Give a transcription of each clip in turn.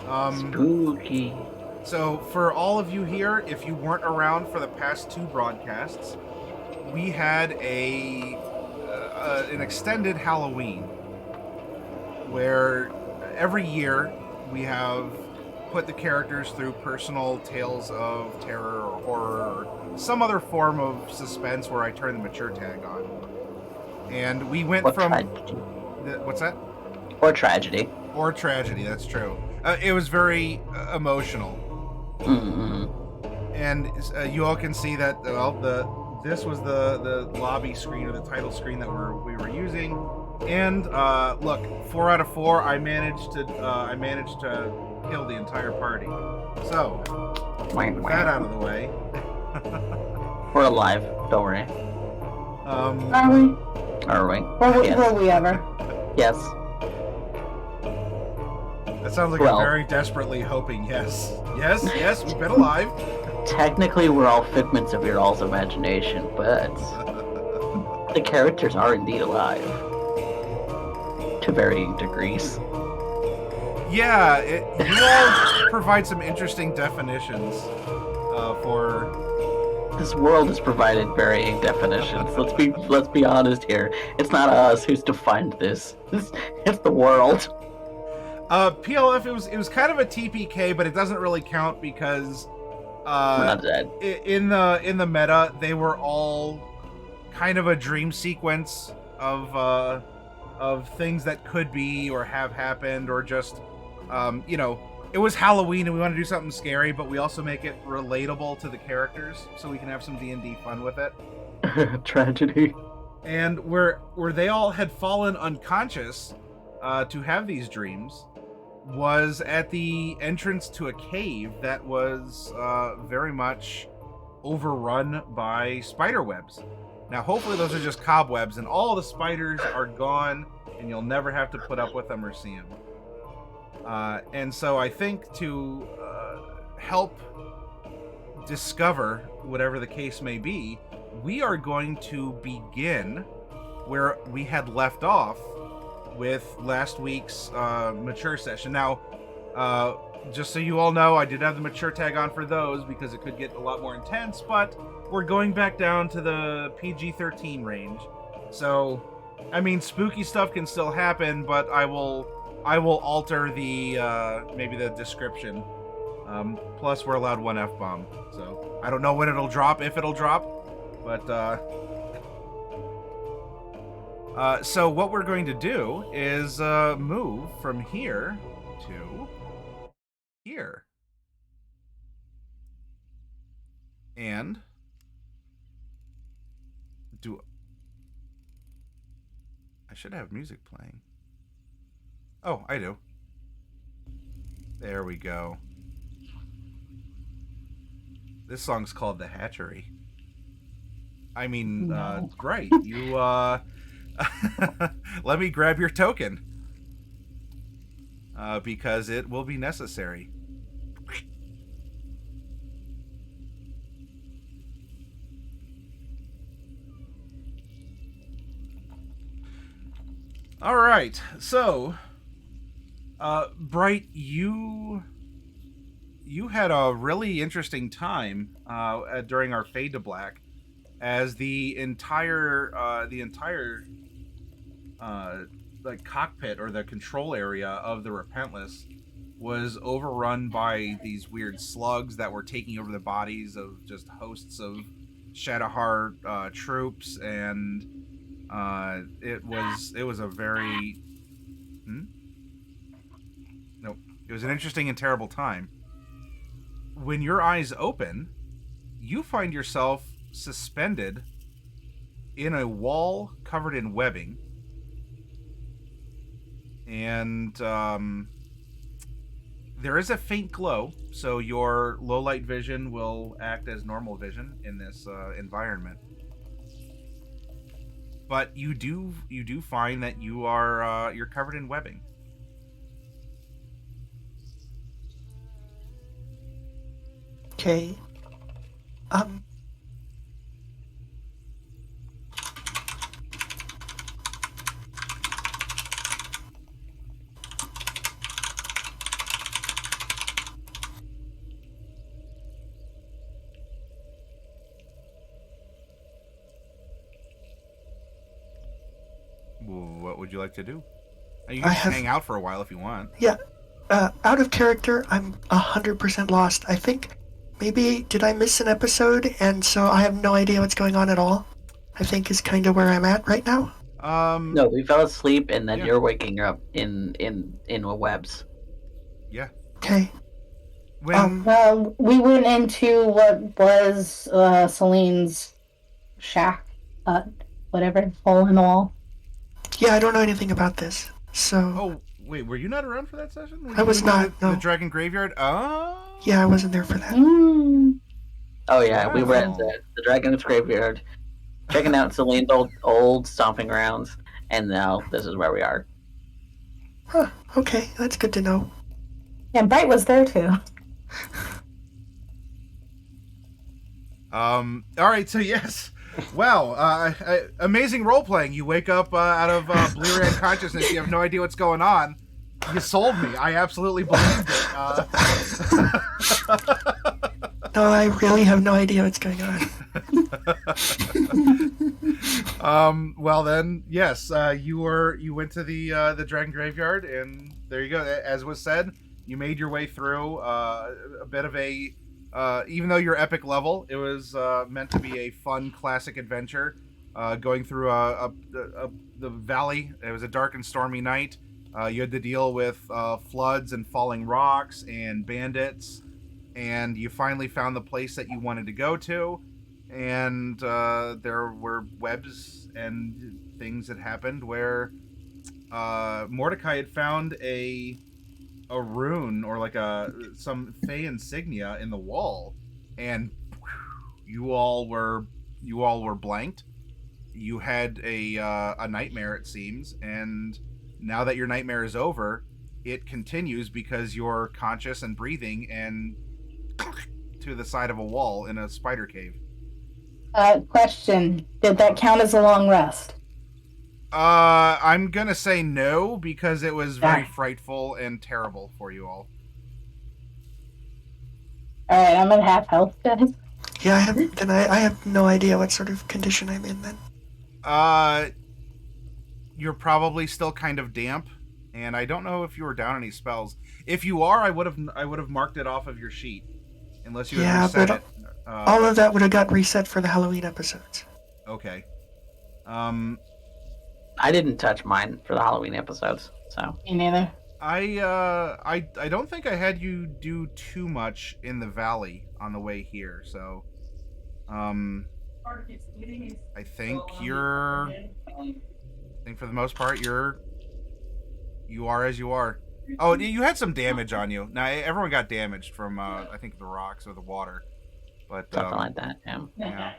Spooky. So for all of you here, if you weren't around for the past two broadcasts, we had an extended Halloween where every year we have put the characters through personal tales of terror or horror or some other form of suspense where I turn the mature tag on. And we went Or from tragedy. what's that? Or tragedy. Or tragedy. That's true. It was very emotional. Mm-hmm. And you all can see that this was the lobby screen or the title screen that we were using. And look, 4 out of 4. I managed to kill the entire party. So with that out of the way, we're alive. Don't worry. Are we? Are we? Yes. Were we ever? Yes. That sounds like a very desperately hoping yes. Yes, we've been alive. Technically, we're all figments of your all's imagination, but the characters are indeed alive. To varying degrees. Yeah, you all provide some interesting definitions for... This world has provided varying definitions. Let's be honest here. It's not us who's defined this. It's the world. PLF, it was kind of a TPK, but it doesn't really count because we're not dead. In the meta, they were all kind of a dream sequence of things that could be or have happened, or just it was Halloween and we want to do something scary, but we also make it relatable to the characters so we can have some D&D fun with it. Tragedy. And where they all had fallen unconscious to have these dreams was at the entrance to a cave that was very much overrun by spider webs. Now, hopefully those are just cobwebs and all the spiders are gone and you'll never have to put up with them or see them. And so I think to help discover whatever the case may be, we are going to begin where we had left off with last week's mature session. Now, just so you all know, I did have the mature tag on for those because it could get a lot more intense, but we're going back down to the PG-13 range. So, I mean, spooky stuff can still happen, but I will alter the maybe the description. Plus, we're allowed one F-bomb, so I don't know when it'll drop, if it'll drop, but so what we're going to do is move from here to here. And I should have music playing. Oh, I do. There we go. This song's called The Hatchery. I mean, right. You, let me grab your token. Because it will be necessary. All right, so, Bright, you had a really interesting time during our Fade to Black, as the entire like cockpit or the control area of the Repentless was overrun by these weird slugs that were taking over the bodies of just hosts of Shadowheart troops, and it was a very it was an interesting and terrible time. When your eyes open, you find yourself suspended in a wall covered in webbing, and there is a faint glow, so your low light vision will act as normal vision in this environment. But you do find that you're covered in webbing. Okay. would you like to do? You can just hang out for a while if you want. Yeah. Out of character, I'm 100% lost. I think maybe did I miss an episode, and so I have no idea what's going on at all. I think is kind of where I'm at right now. No, we fell asleep, and then you're waking up in the webs. Yeah. Okay. Well, we went into what was Celine's shack, whatever, hole in the wall. Yeah, I don't know anything about this, so... Oh, wait, were you not around for that session? I was not, no. The Dragon Graveyard? Oh! Yeah, I wasn't there for that. Oh, yeah, we were at the Dragon's Graveyard, checking out Celine's old stomping grounds, and now this is where we are. Huh, okay, that's good to know. And Bright was there, too. Alright, so yes. Wow, amazing role-playing. You wake up out of blue red consciousness, you have no idea what's going on. You sold me. I absolutely believed it. No, I really have no idea what's going on. Well then, yes, you went to the Dragon Graveyard, and there you go. As was said, you made your way through a bit of a... even though you're epic level, it was meant to be a fun, classic adventure. Going through the valley. It was a dark and stormy night. You had to deal with floods and falling rocks and bandits. And you finally found the place that you wanted to go to. And there were webs and things that happened where Mordecai had found a rune or like some Fey insignia in the wall, and you all were blanked. You had a nightmare, it seems, and now that your nightmare is over, it continues because you're conscious and breathing and to the side of a wall in a spider cave. Question: did that count as a long rest? I'm gonna say no, because it was very frightful and terrible for you all. Alright, I'm at half health, guys. Yeah, I have no idea what sort of condition I'm in then. You're probably still kind of damp, and I don't know if you were down any spells. If you are, I would have marked it off of your sheet, unless you had reset it. All of that would have got reset for the Halloween episodes. Okay. I didn't touch mine for the Halloween episodes, so. Me neither. I don't think I had you do too much in the valley on the way here, so I think for the most part you are as you are. Oh, you had some damage on you. Now everyone got damaged from I think the rocks or the water, but something like that. Yeah.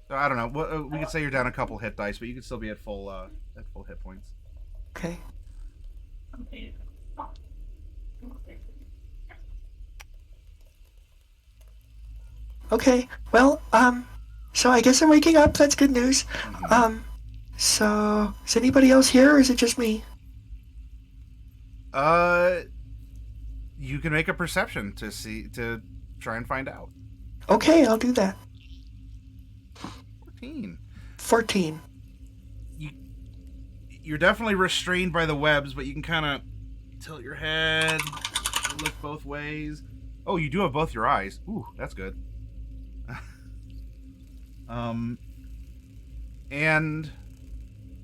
So I don't know. We could say you're down a couple hit dice, but you could still be at full hit points. Okay. Okay. Well, so I guess I'm waking up. That's good news. Mm-hmm. So is anybody else here, or is it just me? You can make a perception to try and find out. Okay, I'll do that. 14. You're definitely restrained by the webs, but you can kind of tilt your head, look both ways. Oh, you do have both your eyes. Ooh, that's good. And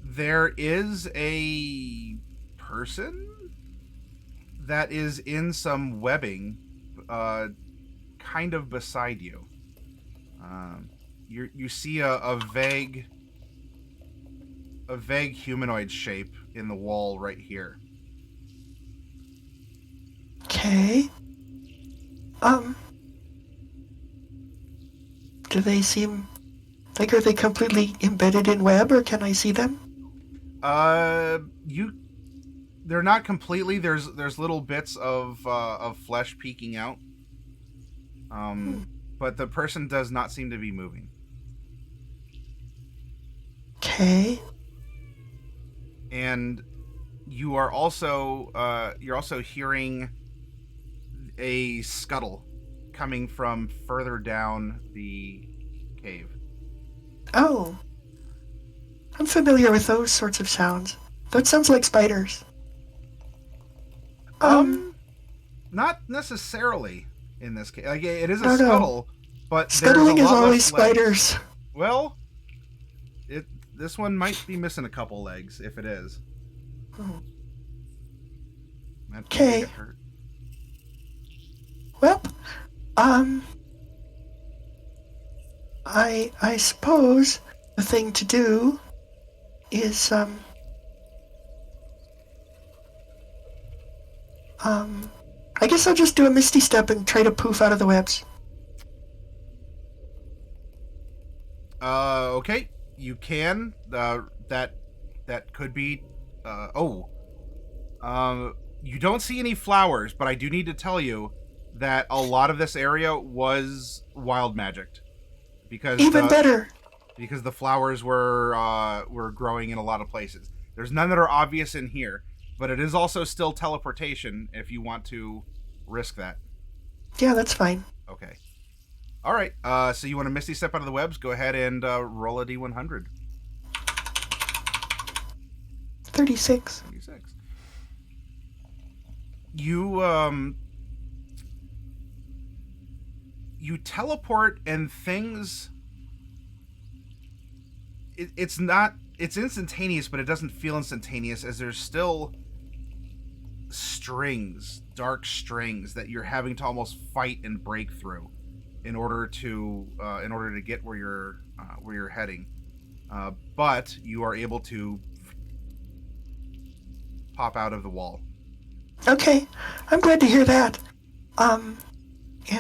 there is a person that is in some webbing, kind of beside you. You see a vague humanoid shape in the wall right here. Okay. Do they seem like, are they completely embedded in web, or can I see them? They're not completely. There's little bits of flesh peeking out. But the person does not seem to be moving. Okay. And you're also hearing a scuttle coming from further down the cave. Oh. I'm familiar with those sorts of sounds. That sounds like spiders. Not necessarily in this case. Like, it is a No. scuttle, but Scuttling there's is a lot always less legs. spiders. Well, this one might be missing a couple legs if it is. Oh. That might Okay. get hurt. Well, I suppose the thing to do is I guess I'll just do a misty step and try to poof out of the webs. Okay, you can. That could be. You don't see any flowers, but I do need to tell you that a lot of this area was wild magicked, because Even better. because the flowers were growing in a lot of places. There's none that are obvious in here, but it is also still teleportation if you want to risk that. Yeah, that's fine. Okay. All right. So you want to misty step out of the webs? Go ahead and roll a d100. 36. 36. You teleport and things. It's instantaneous, but it doesn't feel instantaneous, as there's still dark strings that you're having to almost fight and break through in order to get where you're heading. But you are able to pop out of the wall. Okay, I'm glad to hear that. And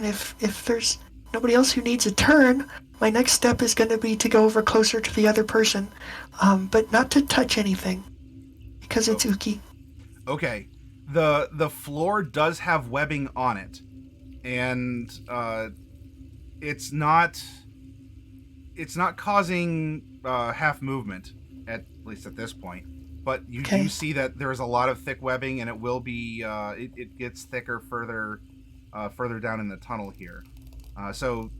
if there's nobody else who needs a turn, my next step is going to be to go over closer to the other person, but not to touch anything, because it's ooky. Okay, the floor does have webbing on it, and it's not causing half movement, at least at this point. But you do see that there's a lot of thick webbing, and it will be it gets thicker further down in the tunnel here. So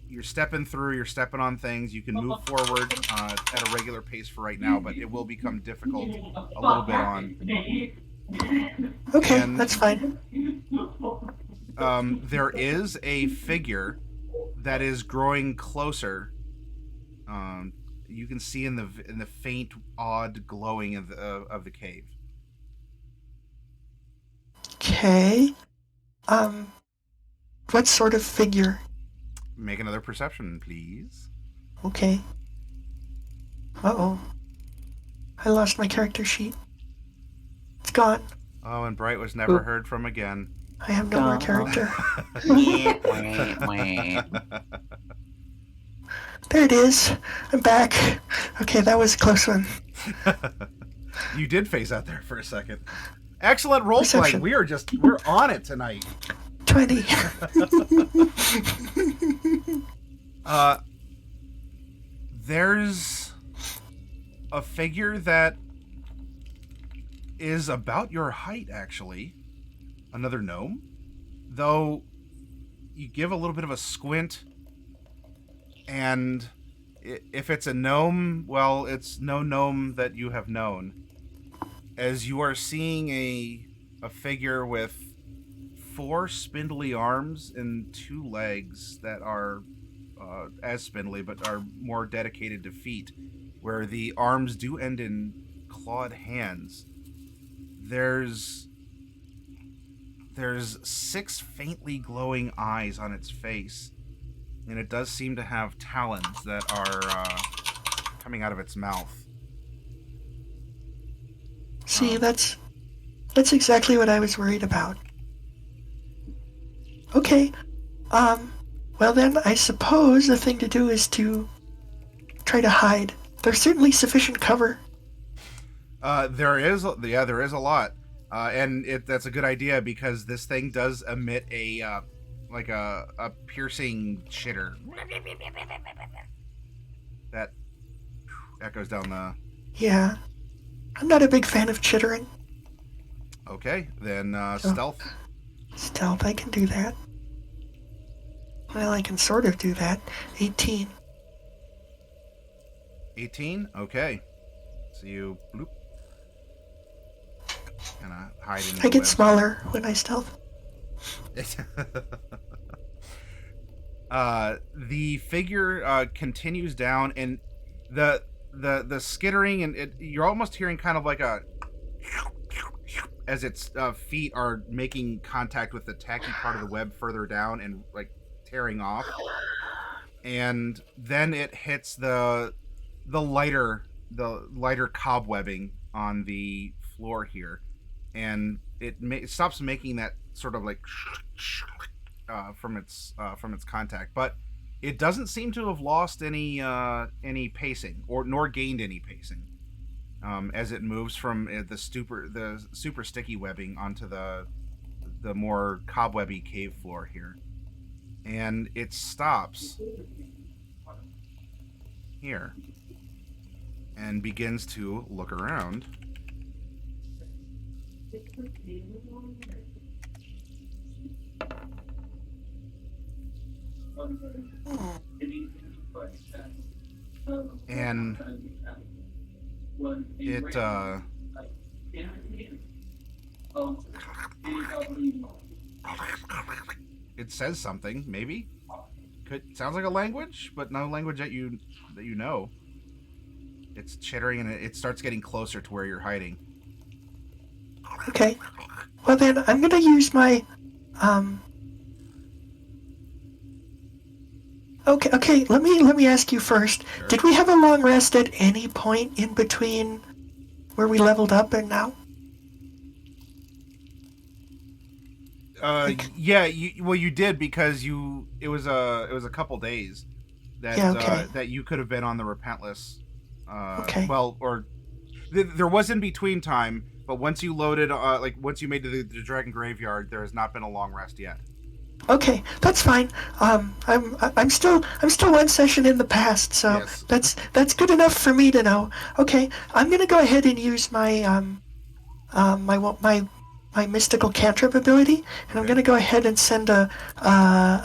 you're stepping on things. You can move forward at a regular pace for right now, but it will become difficult a little bit on. Okay, and that's fine. There is a figure that is growing closer. You can see in the faint, odd glowing of the cave. Okay. What sort of figure? Make another perception, please. Okay. Uh-oh. I lost my character sheet. It's gone. Oh, and Bright was never heard from again. I have no more character. There it is. I'm back. Okay, that was a close one. You did phase out there for a second. Excellent role play. Perception. We're on it tonight. 20. There's a figure that is about your height, actually. Another gnome. Though you give a little bit of a squint, and if it's a gnome, well, it's no gnome that you have known. As you are seeing a figure with 4 spindly arms and 2 legs that are as spindly, but are more dedicated to feet, where the arms do end in clawed hands. There's 6 faintly glowing eyes on its face, and it does seem to have talons that are coming out of its mouth. See, that's exactly what I was worried about. Okay. Well then, I suppose the thing to do is to try to hide. There's certainly sufficient cover. There is a lot. And that's a good idea, because this thing does emit a piercing chitter that echoes down the... Yeah. I'm not a big fan of chittering. Okay, then stealth. Stealth, I can do that. Well, I can sort of do that. 18. 18? Okay. So you bloop. kind of hide in. I get smaller when I stealth. The figure continues down, and the skittering, and you're almost hearing kind of like a as its feet are making contact with the tacky part of the web further down and like tearing off. And then it hits the lighter cobwebbing on the floor here, and it stops making that sort of like from its contact, but it doesn't seem to have lost any pacing nor gained any pacing as it moves from the super sticky webbing onto the more cobwebby cave floor here, and it stops here and begins to look around. And it says something, maybe. Sounds like a language, but no language that you know. It's chittering, and it starts getting closer to where you're hiding. Okay. Well then, I'm gonna use my Okay. Let me ask you first. Sure. Did we have a long rest at any point in between where we leveled up and now? Yeah. You did, because it was a couple days that that you could have been on the Repentless. Okay. Well, or there was in between time, but once you loaded, once you made the Dragon Graveyard, there has not been a long rest yet. Okay, that's fine. I'm still one session in the past, so yes. that's good enough for me to know. Okay, I'm gonna go ahead and use my my mystical cantrip ability, and I'm gonna go ahead and send a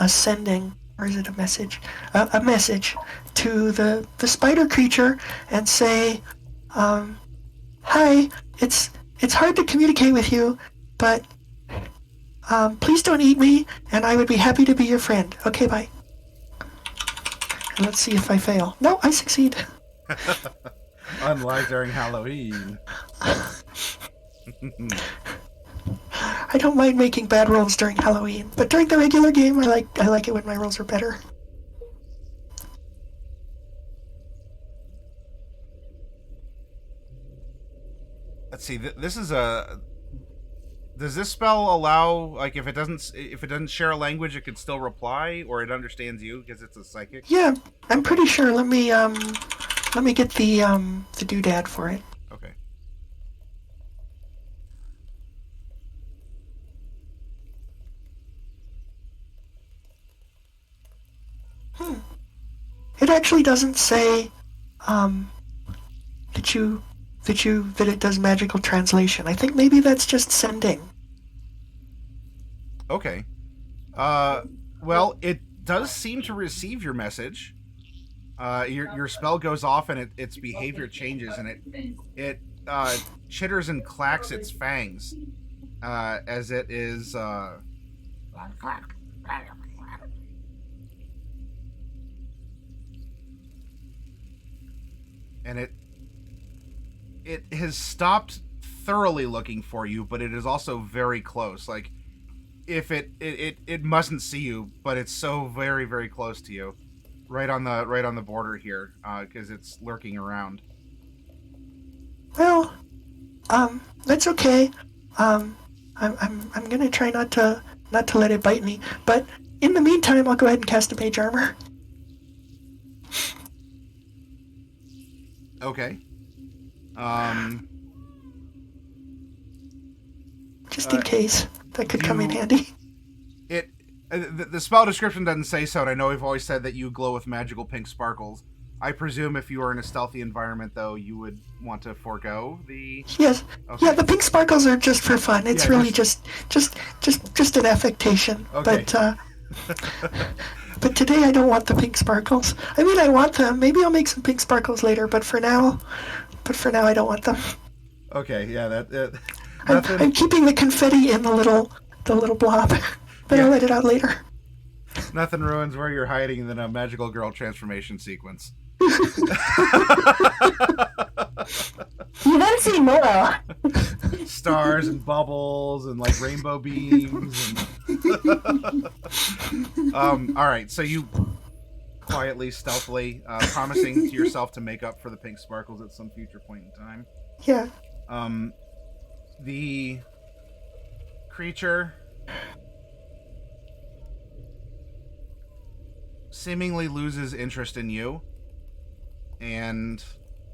sending, or is it a message? A message to the spider creature and say, hi, it's hard to communicate with you, but please don't eat me, and I would be happy to be your friend. Okay, bye. And let's see if I fail. No, I succeed. Unlike during Halloween. I don't mind making bad rolls during Halloween, but during the regular game, I like it when my rolls are better. Let's see. This is a. Does this spell allow, like, if it doesn't share a language, it could still reply, or it understands you because it's a psychic? Yeah, I'm pretty sure. Let me get the doodad for it. Okay. It actually doesn't say that it does magical translation. I think maybe that's just sending. Okay. Well, it does seem to receive your message. Your spell goes off, and its behavior changes, and it chitters and clacks its fangs as it is. And it has stopped thoroughly looking for you, but it is also very close. Like, if it mustn't see you, but it's so very, very close to you, right on the border here, because it's lurking around. Well, that's okay. I'm gonna try not to let it bite me, but in the meantime, I'll go ahead and cast a mage armor. Okay. Just in case. That could come in handy. The spell description doesn't say so, and I know we've always said that you glow with magical pink sparkles. I presume if you were in a stealthy environment, though, you would want to forego the... Yes. Okay. Yeah, the pink sparkles are just for fun. It's really just an affectation. Okay. But today I don't want the pink sparkles. I mean, I want them. Maybe I'll make some pink sparkles later, but for now I don't want them. Okay, yeah, that I'm keeping the confetti in the little blob, but I'll let it out later. Nothing ruins where you're hiding than a magical girl transformation sequence. You then see Nora. Stars and bubbles and like rainbow beams. And... all right, so you quietly, stealthily, promising to yourself to make up for the pink sparkles at some future point in time. Yeah. The creature seemingly loses interest in you, and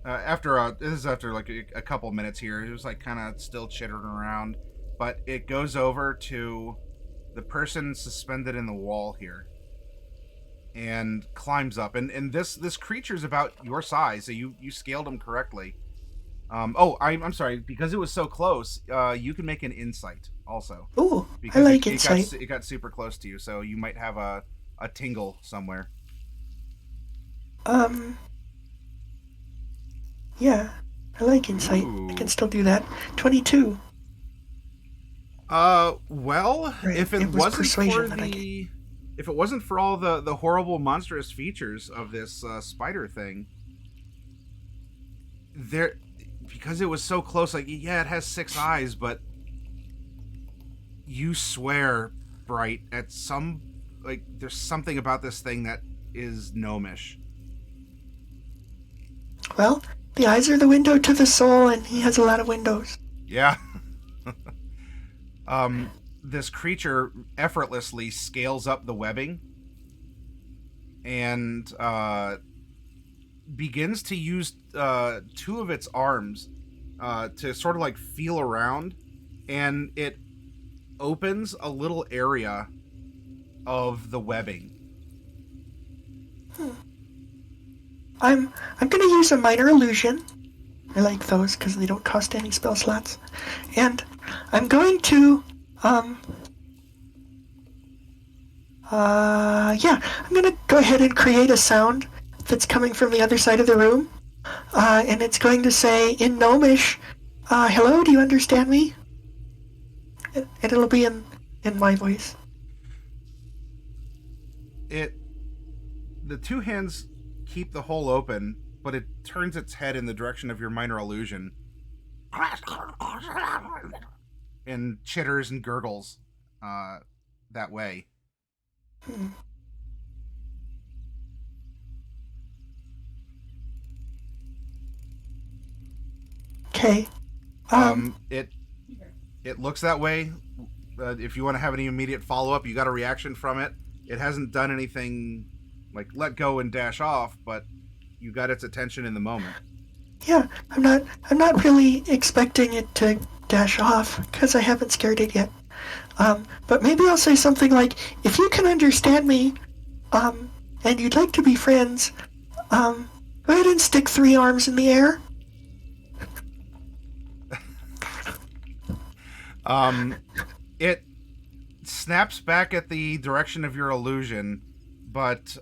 this is after like a couple minutes here. It was like kind of still chittering around, but it goes over to the person suspended in the wall here and climbs up. And this creature's about your size, so you scaled him correctly. I'm sorry, because it was so close. You can make an insight also. Ooh, because I like insight. It got super close to you, so you might have a tingle somewhere. Yeah, I like insight. Ooh. I can still do that. 22. Well, Right, if it was wasn't persuasion for that I did. if it wasn't for all the horrible monstrous features of this spider thing, because it was so close, like, yeah, it has 6 eyes, but you swear, Bright, at some, like, there's something about this thing that is gnomish. Well, the eyes are the window to the soul, and he has a lot of windows. Yeah. This creature effortlessly scales up the webbing and begins to use 2 of its arms to sort of like feel around, and it opens a little area of the webbing. I'm gonna use a minor illusion. I like those because they don't cost any spell slots. And I'm going to I'm gonna go ahead and create a sound that's coming from the other side of the room. And it's going to say in Gnomish, hello, do you understand me? And it'll be in my voice. The 2 hands keep the hole open, but it turns its head in the direction of your minor illusion and chitters and gurgles that way. Okay. It looks that way. If you want to have any immediate follow-up, you got a reaction from it. It hasn't done anything like let go and dash off, but you got its attention in the moment. Yeah, I'm not really expecting it to dash off because I haven't scared it yet. But maybe I'll say something like, if you can understand me, and you'd like to be friends, go ahead and stick 3 arms in the air. It snaps back at the direction of your illusion, but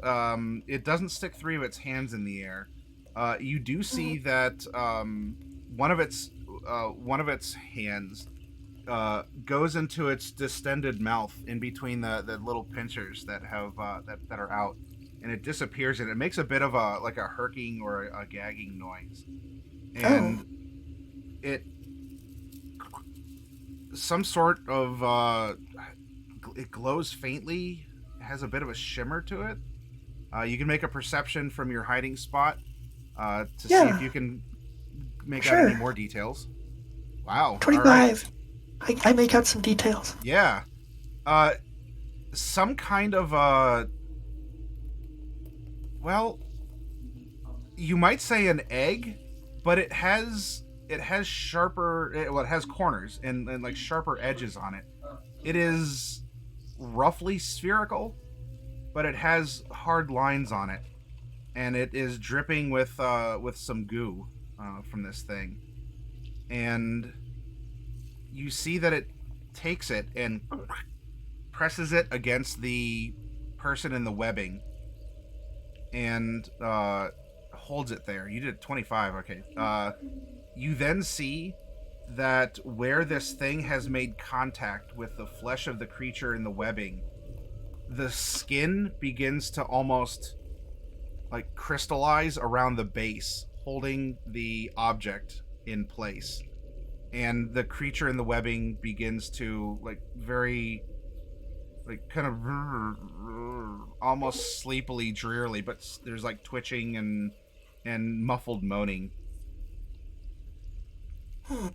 it doesn't stick 3 of its hands in the air. You do see that one of its hands goes into its distended mouth in between the little pincers that have that are out, and it disappears, and it makes a bit of a herking or a gagging noise, and it some sort of it glows faintly, has a bit of a shimmer to it. You can make a perception from your hiding spot to see if you can make out any more details. Wow. 25. Right. I make out some details. Yeah. Some kind of well, you might say an egg, but it has sharper, it has corners and like sharper edges on it. It is roughly spherical, but it has hard lines on it, and it is dripping with some goo from this thing. And you see that it takes it and presses it against the person in the webbing and holds it there. You did 25, okay. You then see that where this thing has made contact with the flesh of the creature in the webbing, the skin begins to almost like crystallize around the base, holding the object in place. And the creature in the webbing begins to like very like kind of almost sleepily, drearily, but there's like twitching and muffled moaning. Well,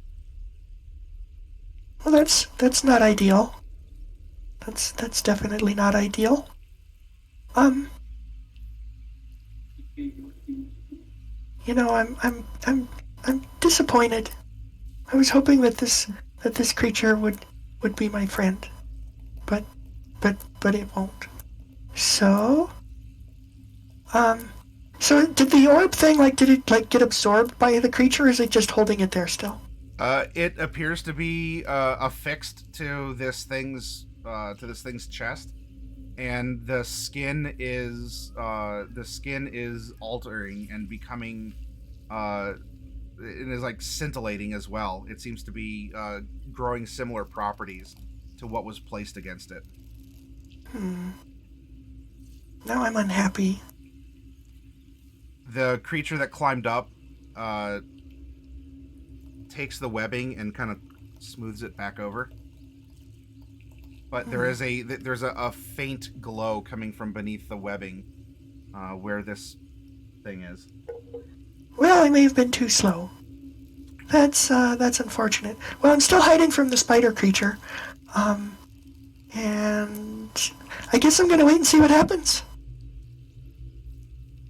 that's not ideal. That's definitely not ideal. You know, I'm disappointed. I was hoping that this creature would be my friend, but it won't. So, so did the orb thing did it get absorbed by the creature, or is it just holding it there still? It appears to be affixed to this thing's chest, and the skin is altering and becoming it is like scintillating as well. It seems to be growing similar properties to what was placed against it. Now I'm unhappy. The creature that climbed up takes the webbing and kind of smooths it back over. But there's a faint glow coming from beneath the webbing where this thing is. Well, I may have been too slow. That's unfortunate. Well, I'm still hiding from the spider creature. And I guess I'm gonna wait and see what happens.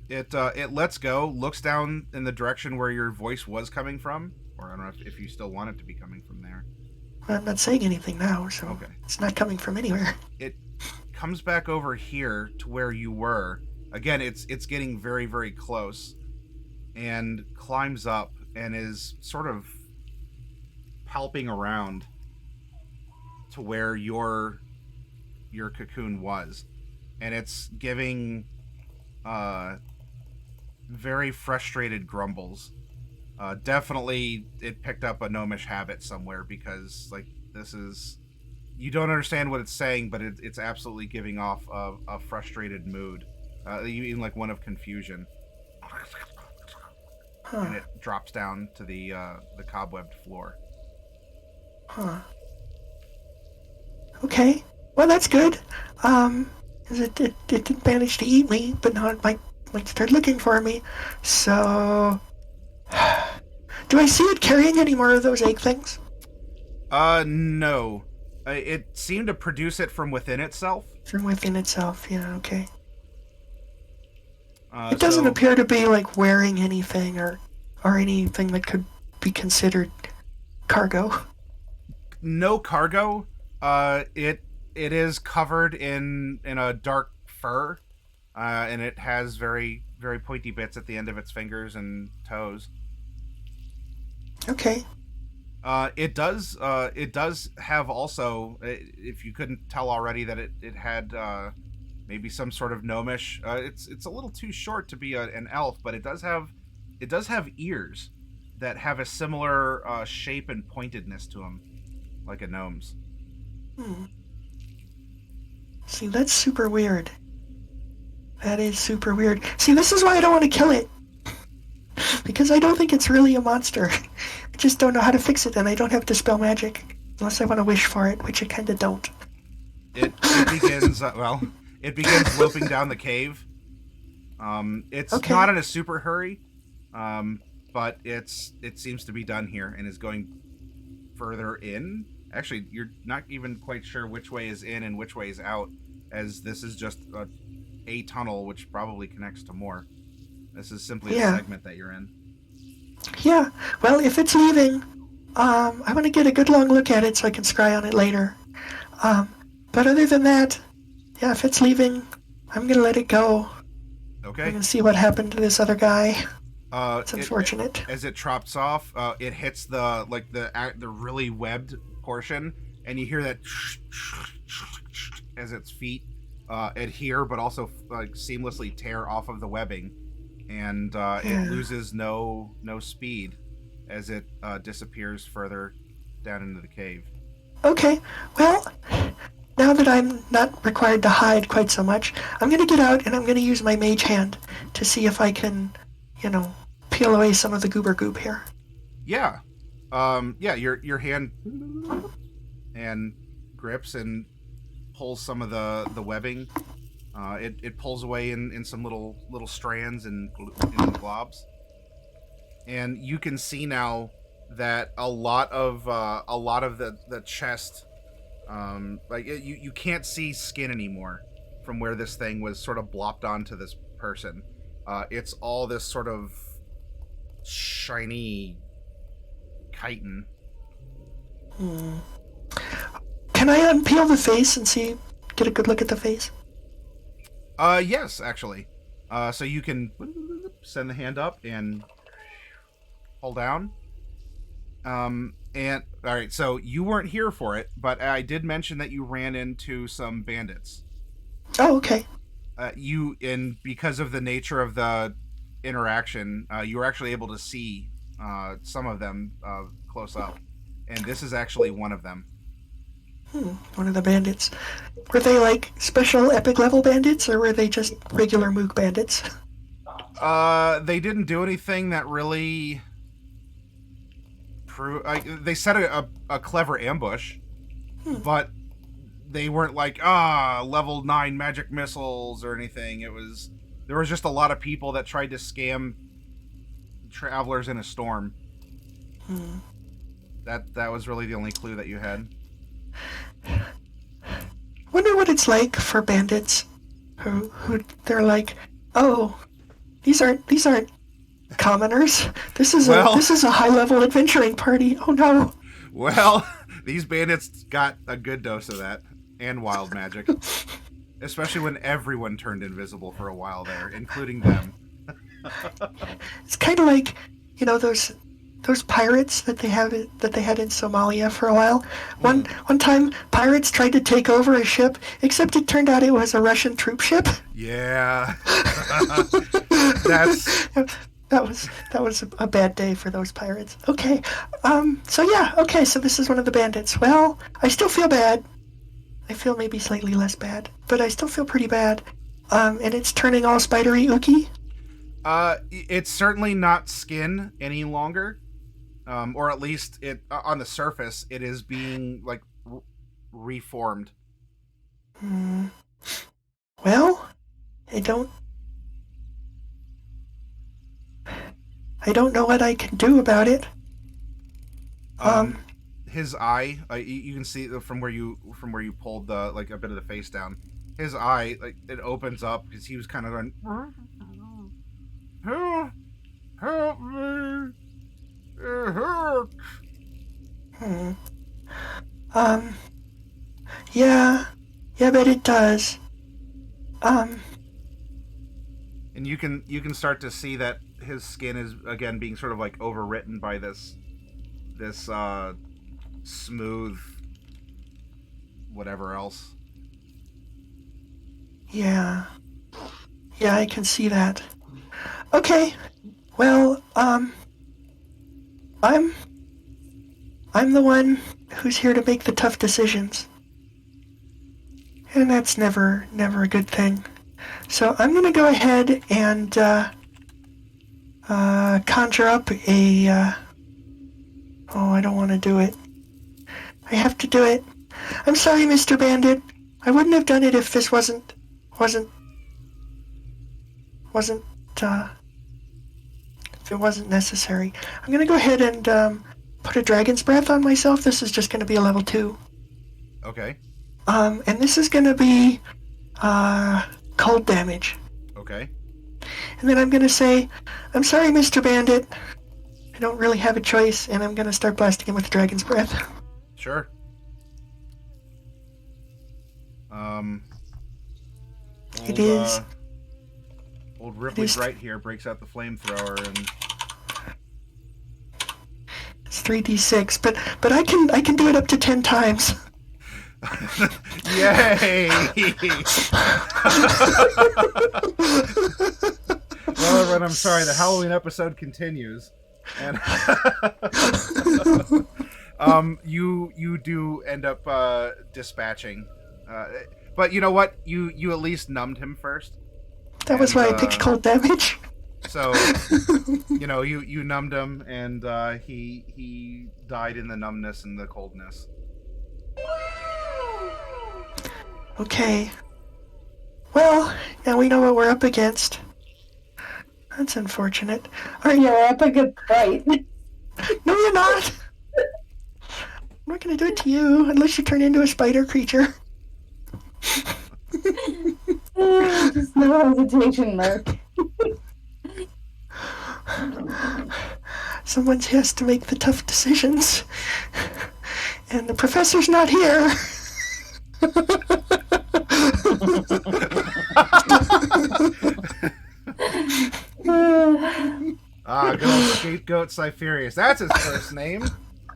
It lets go, looks down in the direction where your voice was coming from, or I don't know if you still want it to be coming from there. I'm not saying anything now, so okay. It's not coming from anywhere. It comes back over here to where you were. Again, it's getting very, very close, and climbs up and is sort of palping around to where your cocoon was, and it's giving very frustrated grumbles. Definitely it picked up a gnomish habit somewhere, because like this is, you don't understand what it's saying, but it's absolutely giving off a frustrated mood, even like one of confusion. And it drops down to the cobwebbed floor. Okay, well that's good. 'Cause it didn't manage to eat me, but now it might start looking for me. So, do I see it carrying any more of those egg things? No. It seemed to produce it from within itself. From within itself, yeah, okay. It doesn't appear to be wearing anything or anything that could be considered cargo. No cargo. It is covered in a dark fur, and it has very, very pointy bits at the end of its fingers and toes. Okay. It does have also, if you couldn't tell already, that it had maybe some sort of gnomish. It's a little too short to be an elf, but it does have ears that have a similar shape and pointedness to them, like a gnome's. See, that's super weird. That is super weird. See, this is why I don't want to kill it. Because I don't think it's really a monster. I just don't know how to fix it, and I don't have Dispel Magic. Unless I want to wish for it, which I kind of don't. It begins, it begins loping down the cave. It's okay. Not in a super hurry, but it seems to be done here and is going further in. Actually, you're not even quite sure which way is in and which way is out, as this is just a tunnel which probably connects to more. This is simply a segment that you're in. Yeah, well, if it's leaving, I'm going to get a good long look at it so I can scry on it later. But other than that, yeah, if it's leaving, I'm going to let it go. Okay. I'm going to see what happened to this other guy. It's unfortunate. As it drops off, it hits the really webbed portion, and you hear that as its feet adhere, but also seamlessly tear off of the webbing, and it loses no speed. as it disappears further down into the cave. Okay, well, now that I'm not required to hide quite so much, I'm gonna get out and I'm gonna use my mage hand to see if I can, peel away some of the goober goop here. Yeah. Your hand and grips and pulls some of the webbing. It pulls away in some little strands and in globs. And you can see now that a lot of the chest, you can't see skin anymore from where this thing was sort of blopped onto this person. It's all this sort of shiny chitin. Can I unpeel the face and get a good look at the face? Yes, actually. So you can send the hand up and hold down. And all right, so you weren't here for it, but I did mention that you ran into some bandits. Oh, okay. Because of the nature of the interaction, you were actually able to see some of them close up, and this is actually one of them. One of the bandits. Were they like special epic level bandits, or were they just regular Moog bandits? They didn't do anything that really they set a clever ambush, but they weren't like level 9 magic missiles or anything. There was just a lot of people that tried to scam travelers in a storm. That was really the only clue that you had. Wonder what it's like for bandits who they're like, oh, these aren't commoners. This is a high level adventuring party. Oh no. Well, these bandits got a good dose of that and wild magic, especially when everyone turned invisible for a while there, including them. It's kind of like, those pirates that they had in Somalia for a while. One time, pirates tried to take over a ship, except it turned out it was a Russian troop ship. Yeah. That was a bad day for those pirates. Okay. So this is one of the bandits. Well, I still feel bad. I feel maybe slightly less bad, but I still feel pretty bad. And it's turning all spidery ooky. It's certainly not skin any longer. Or at least it on the surface, it is being like reformed. Well, I don't know what I can do about it. His eye, you can see from where you pulled the a bit of the face down. His eye, it opens up because he was kind of going, help me. It hurts. Yeah, I bet it does. And you can start to see that his skin is again being sort of overwritten by this smooth whatever else. Yeah, I can see that. Okay, well, I'm the one who's here to make the tough decisions. And that's never a good thing. So I'm gonna go ahead and conjure up a I don't want to do it. I have to do it. I'm sorry, Mr. Bandit. I wouldn't have done it if this wasn't if it wasn't necessary. I'm gonna go ahead and put a dragon's breath on myself. This is just gonna be a level 2. Okay. And this is gonna be cold damage. Okay. And then I'm gonna say, I'm sorry, Mr. Bandit. I don't really have a choice, and I'm gonna start blasting him with the dragon's breath. Sure. It is. Old Ripley Bright here breaks out the flamethrower and. It's 3d6, but I can do it up to 10 times. Yay! Well, everyone, I'm sorry. The Halloween episode continues. And you do end up dispatching, but you know what? You at least numbed him first. That was why I picked cold damage. So you numbed him, and he died in the numbness and the coldness. Okay. Well, now we know what we're up against. That's unfortunate. Alright, You're up a good fight. no, you're not. I'm not gonna do it to you unless you turn into a spider creature. Just no hesitation, Mark. Someone has to make the tough decisions. And the professor's not here. Good old scapegoat Cypherius. That's his first name.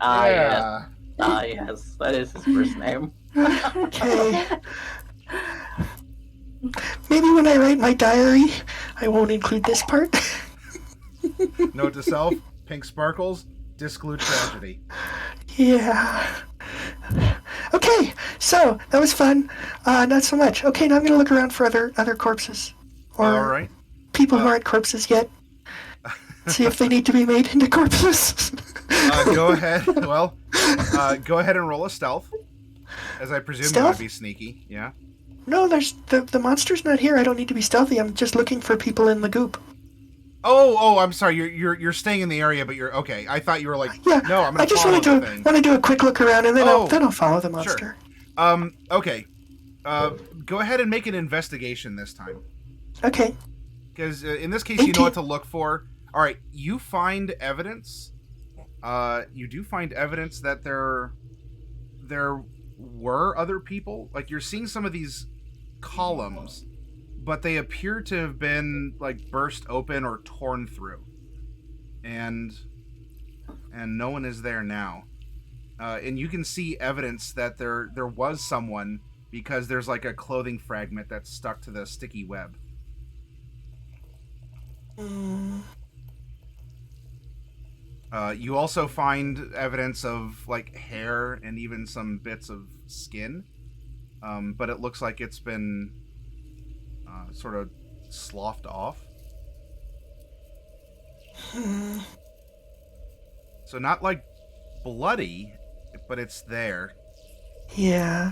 Yes. Yes, that is his first name. Okay. Maybe when I write my diary, I won't include this part. Note to self: pink sparkles, disclude tragedy. Yeah. Okay, so that was fun. Not so much. Okay, now I'm gonna look around for other corpses, or All right. people who aren't corpses yet. See if they need to be made into corpses. Go ahead. Well, go ahead and roll a stealth, as I presume you want to be sneaky. Yeah. No, there's the monster's not here. I don't need to be stealthy. I'm just looking for people in the goop. Oh, I'm sorry. You're staying in the area, but you're okay. I thought you were like, Yeah. no, I'm gonna I just follow want the to thing. do a quick look around, and then I'll follow the monster. Sure. Okay. Go ahead and make an investigation this time, Okay. because in this case, 18. you know what to look for. All right, you find evidence. You do find evidence that there were other people. Like, you're seeing some of these columns, but they appear to have been like burst open or torn through, and no one is there now. And you can see evidence that there was someone, because there's like a clothing fragment that's stuck to the sticky web. You also find evidence of like hair and even some bits of skin, but it looks like it's been sort of sloughed off. So not like bloody, but it's there. Yeah.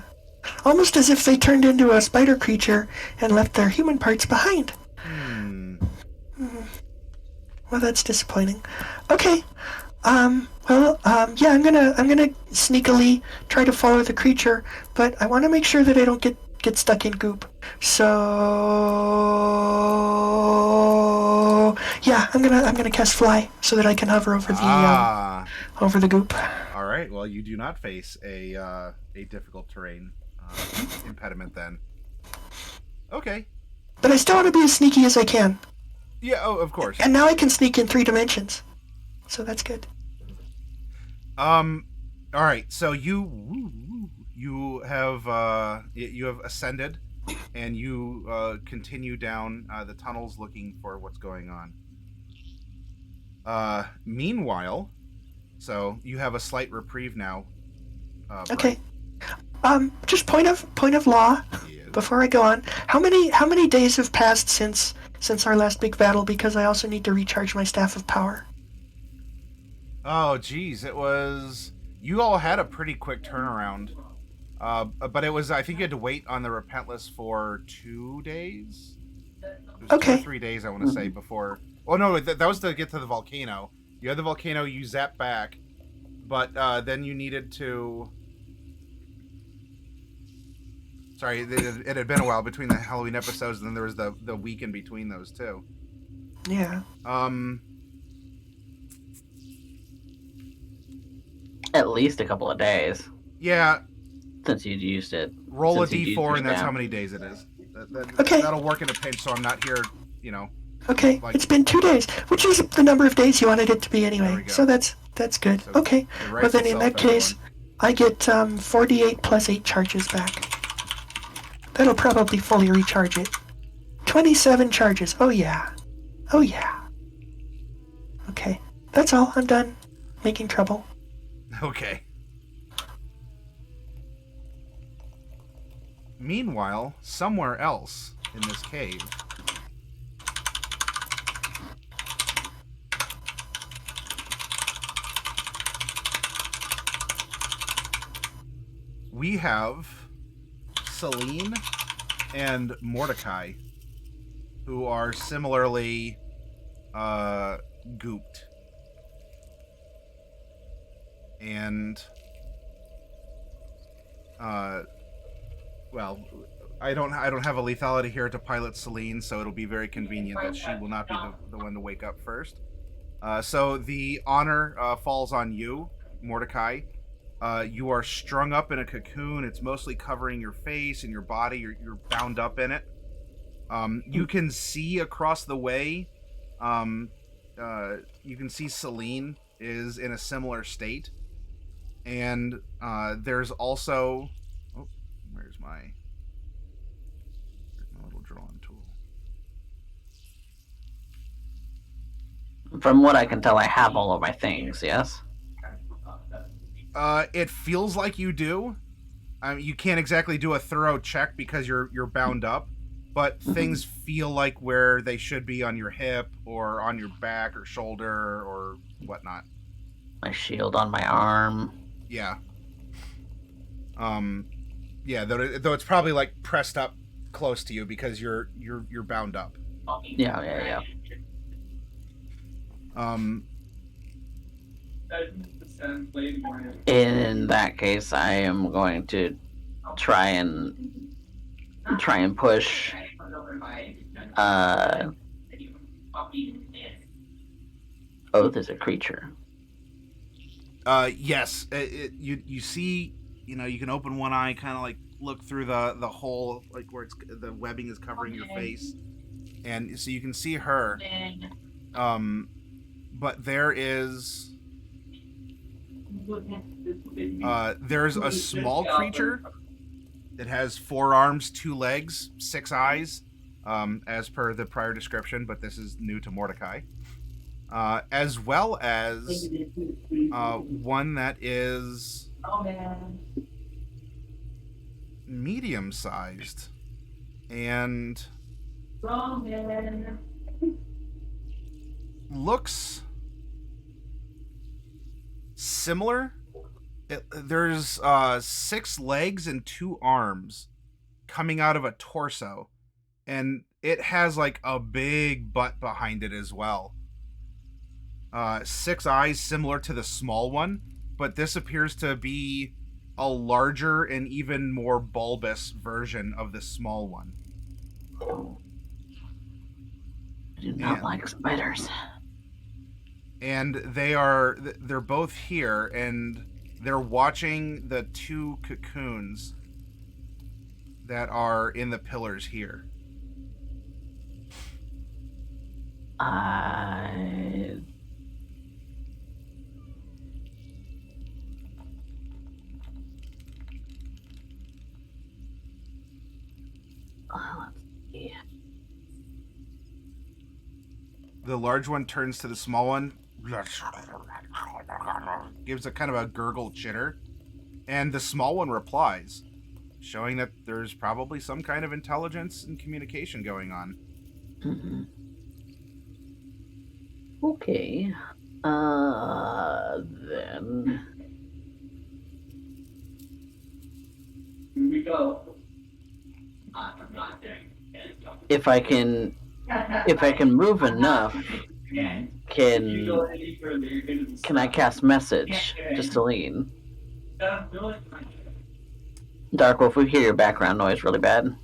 Almost as if they turned into a spider creature and left their human parts behind. Well, that's disappointing. Okay. Yeah, I'm gonna sneakily try to follow the creature, but I want to make sure that I don't get stuck in goop. So yeah, I'm gonna cast fly so that I can hover over the over the goop. All right. Well, you do not face a difficult terrain impediment then. Okay. But I still want to be as sneaky as I can. Yeah. Oh, of course. And now I can sneak in 3 dimensions, so that's good. All right. So you have ascended, and you continue down the tunnels looking for what's going on. Meanwhile, so you have a slight reprieve now. Okay. Just point of law. Yes. Before I go on, how many days have passed since our last big battle? Because I also need to recharge my staff of power. Oh, geez, it was. You all had a pretty quick turnaround, but it was. I think you had to wait on the Repentless for 2 days. It was Okay. 2 or 3 days, I want to say, before. Oh no, that was to get to the volcano. You had the volcano. You zapped back, but then you needed to. Sorry, it had been a while between the Halloween episodes, and then there was the week in between those too. Yeah. At least a couple of days Yeah. since you'd used it. Roll a Since you'd used d4, your and that's staff. how many days it is. Okay. That'll work in a pinch, so I'm not here, you know. Okay. Like- It's been 2 days, which is the number of days you wanted it to be There we anyway. go. So that's good. So Okay. it Well, writes then in itself, that case, everyone. I get 48 plus 8 charges back. That'll probably fully recharge it. 27 charges. Oh yeah. Oh yeah. Okay. That's all. I'm done making trouble. Okay. Meanwhile, somewhere else in this cave, we have Celine and Mordecai, who are similarly gooped. And well, I don't have a lethality here to pilot Celine, so it'll be very convenient that she will not be the one to wake up first. So the honor falls on you, Mordecai. You are strung up in a cocoon. It's mostly covering your face and your body. You're bound up in it. You can see across the way. You can see Celine is in a similar state. And there's also... Oh, where's my little drawing tool? From what I can tell, I have all of my things, yes? It feels like you do. You can't exactly do a thorough check because you're bound up, but things feel like where they should be on your hip or on your back or shoulder or whatnot. My shield on my arm. Yeah. Yeah, though it's probably like pressed up close to you because you're bound up. Yeah. In that case, I am going to try and push Oath is a creature. Yes. You see, you can open one eye, kind of like look through the hole, like where the webbing is covering your face, and so you can see her. But there's a small creature that has 4 arms, 2 legs, 6 eyes, as per the prior description, but this is new to Mordecai. As well as one that is medium-sized and looks similar. There's 6 legs and 2 arms coming out of a torso, and it has like a big butt behind it as well. 6 eyes similar to the small one, but this appears to be a larger and even more bulbous version of the small one. I do not like spiders. And they're both here, and they're watching the 2 cocoons that are in the pillars here. Let's see. The large one turns to the small one, gives a kind of a gurgle chitter, and the small one replies, showing that there's probably some kind of intelligence and communication going on. Mm-hmm. Okay. Then we go. If I can move enough, can I cast message to Celine? Darkwolf, we hear your background noise really bad.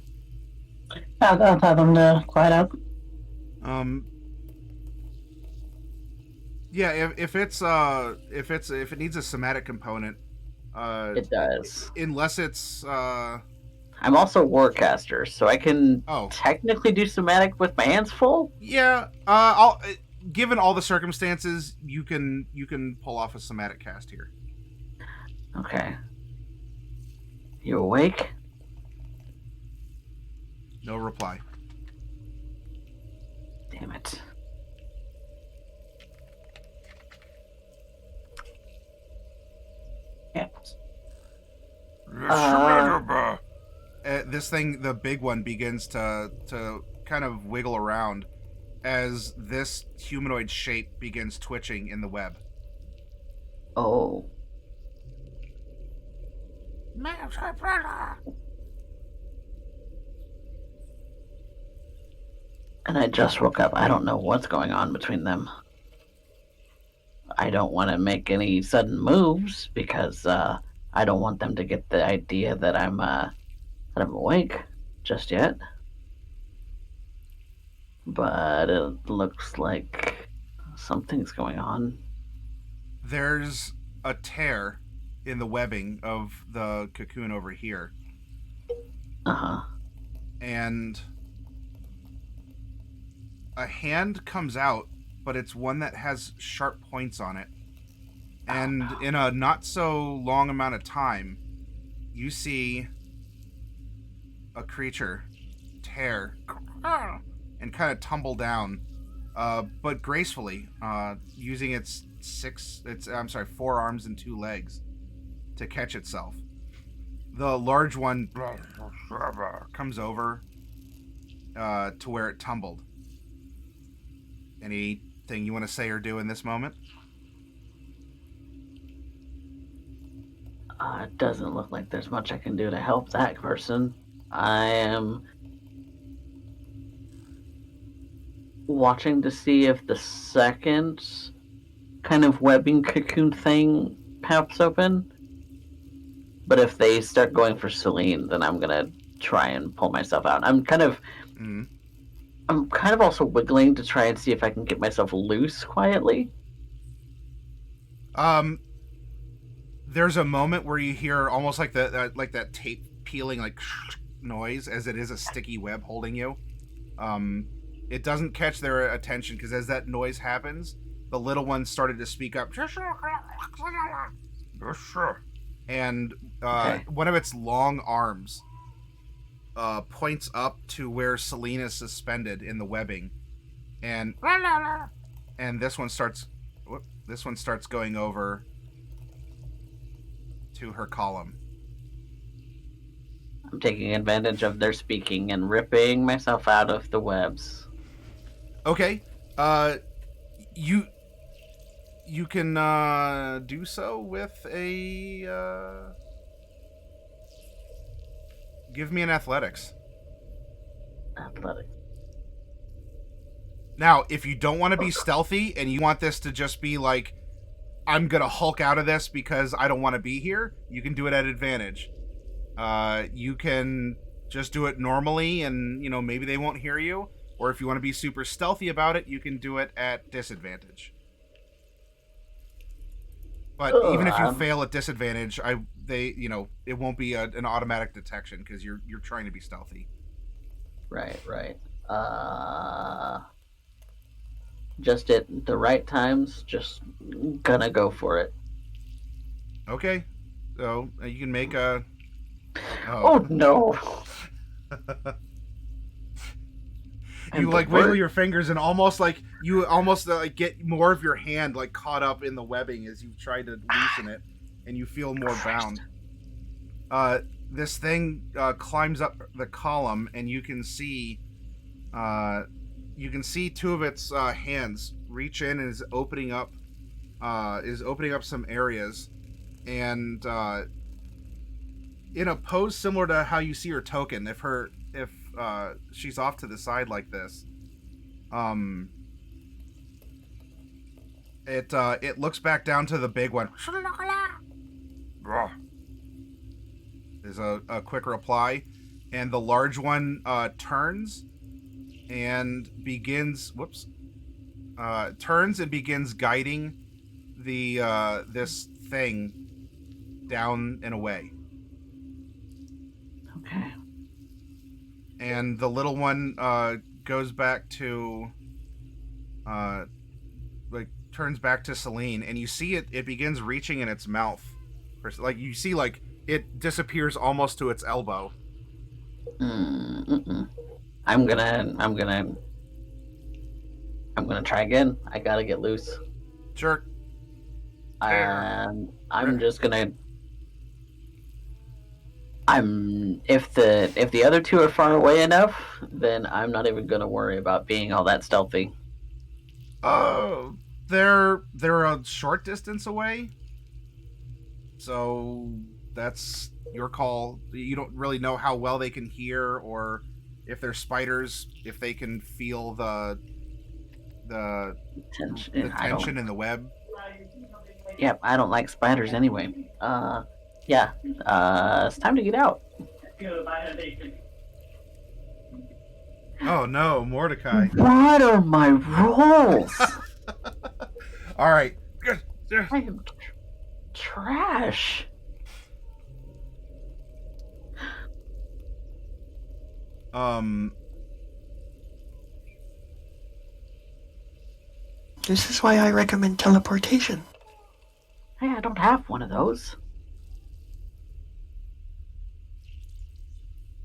I'll tell them to quiet up. Yeah, if it needs a somatic component, It does. unless it's I'm also a warcaster, so I can technically do somatic with my hands full. Yeah, given all the circumstances, you can pull off a somatic cast here. Okay. You awake? No reply. Damn it. this thing, the big one, begins to kind of wiggle around as this humanoid shape begins twitching in the web. Oh. And I just woke up. I don't know what's going on between them. I don't want to make any sudden moves because I don't want them to get the idea that I'm awake just yet. But it looks like something's going on. There's a tear in the webbing of the cocoon over here. Uh-huh. And a hand comes out, but it's one that has sharp points on it. And in a not so long amount of time, you see a creature tear and kind of tumble down, but gracefully, using its 4 arms and 2 legs to catch itself. The large one comes over to where it tumbled. Anything you want to say or do in this moment? It doesn't look like there's much I can do to help that person. I am watching to see if the second kind of webbing cocoon thing pops open. But if they start going for Celine, then I'm gonna try and pull myself out. I'm kind of also wiggling to try and see if I can get myself loose quietly. There's a moment where you hear almost like that tape peeling like noise, as it is a sticky web holding you. It doesn't catch their attention because as that noise happens, the little one started to speak up. And one of its long arms points up to where Selena is suspended in the webbing, and this one starts going over to her column. I'm taking advantage of their speaking and ripping myself out of the webs. Okay. You can do so with a give me an athletics. Athletics. Now, if you don't want to be stealthy and you want this to just be like, I'm gonna Hulk out of this because I don't want to be here, you can do it at advantage. You can just do it normally and, maybe they won't hear you. Or if you want to be super stealthy about it, you can do it at disadvantage. But even if you fail at disadvantage, it won't be an automatic detection because you're trying to be stealthy. Right. Just at the right times, just gonna go for it. Okay. So you can make a... Oh no! You wiggle your fingers and almost get more of your hand caught up in the webbing as you try to loosen it, and you feel more bound. This thing climbs up the column, and you can see 2 of its hands reach in and is opening up some areas, and in a pose similar to how you see her token, if she's off to the side like this, it looks back down to the big one. There's a quick reply, and the large one turns and begins guiding this thing down and away. Okay. And the little one goes back to turns back to Celine, and you see it begins reaching in its mouth. You see it disappears almost to its elbow. I'm gonna try again. I gotta get loose. Sure. And I'm If the other two are far away enough, then I'm not even gonna worry about being all that stealthy. Oh, they're a short distance away, so that's your call. You don't really know how well they can hear, or if they're spiders, if they can feel the tension in the web. Yep, I don't like spiders anyway. Yeah. It's time to get out. Oh no, Mordecai. What are my rolls? All right. I am trash. This is why I recommend teleportation. Hey, I don't have one of those.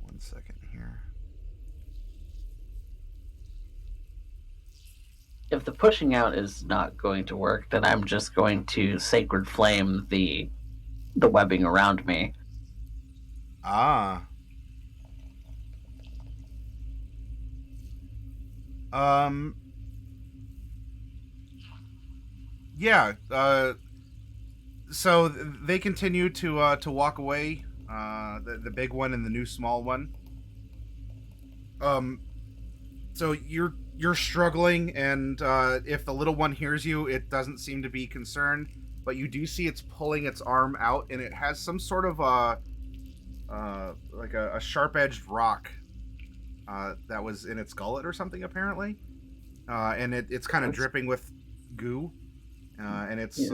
1 second here. If the pushing out is not going to work, then I'm just going to sacred flame the webbing around me. Ah. Yeah. So they continue to walk away. The big one and the new small one. So you're struggling, and if the little one hears you, it doesn't seem to be concerned. But you do see it's pulling its arm out, and it has some sort of like a sharp-edged rock that was in its gullet or something, apparently. And it's kind of dripping with goo. And it's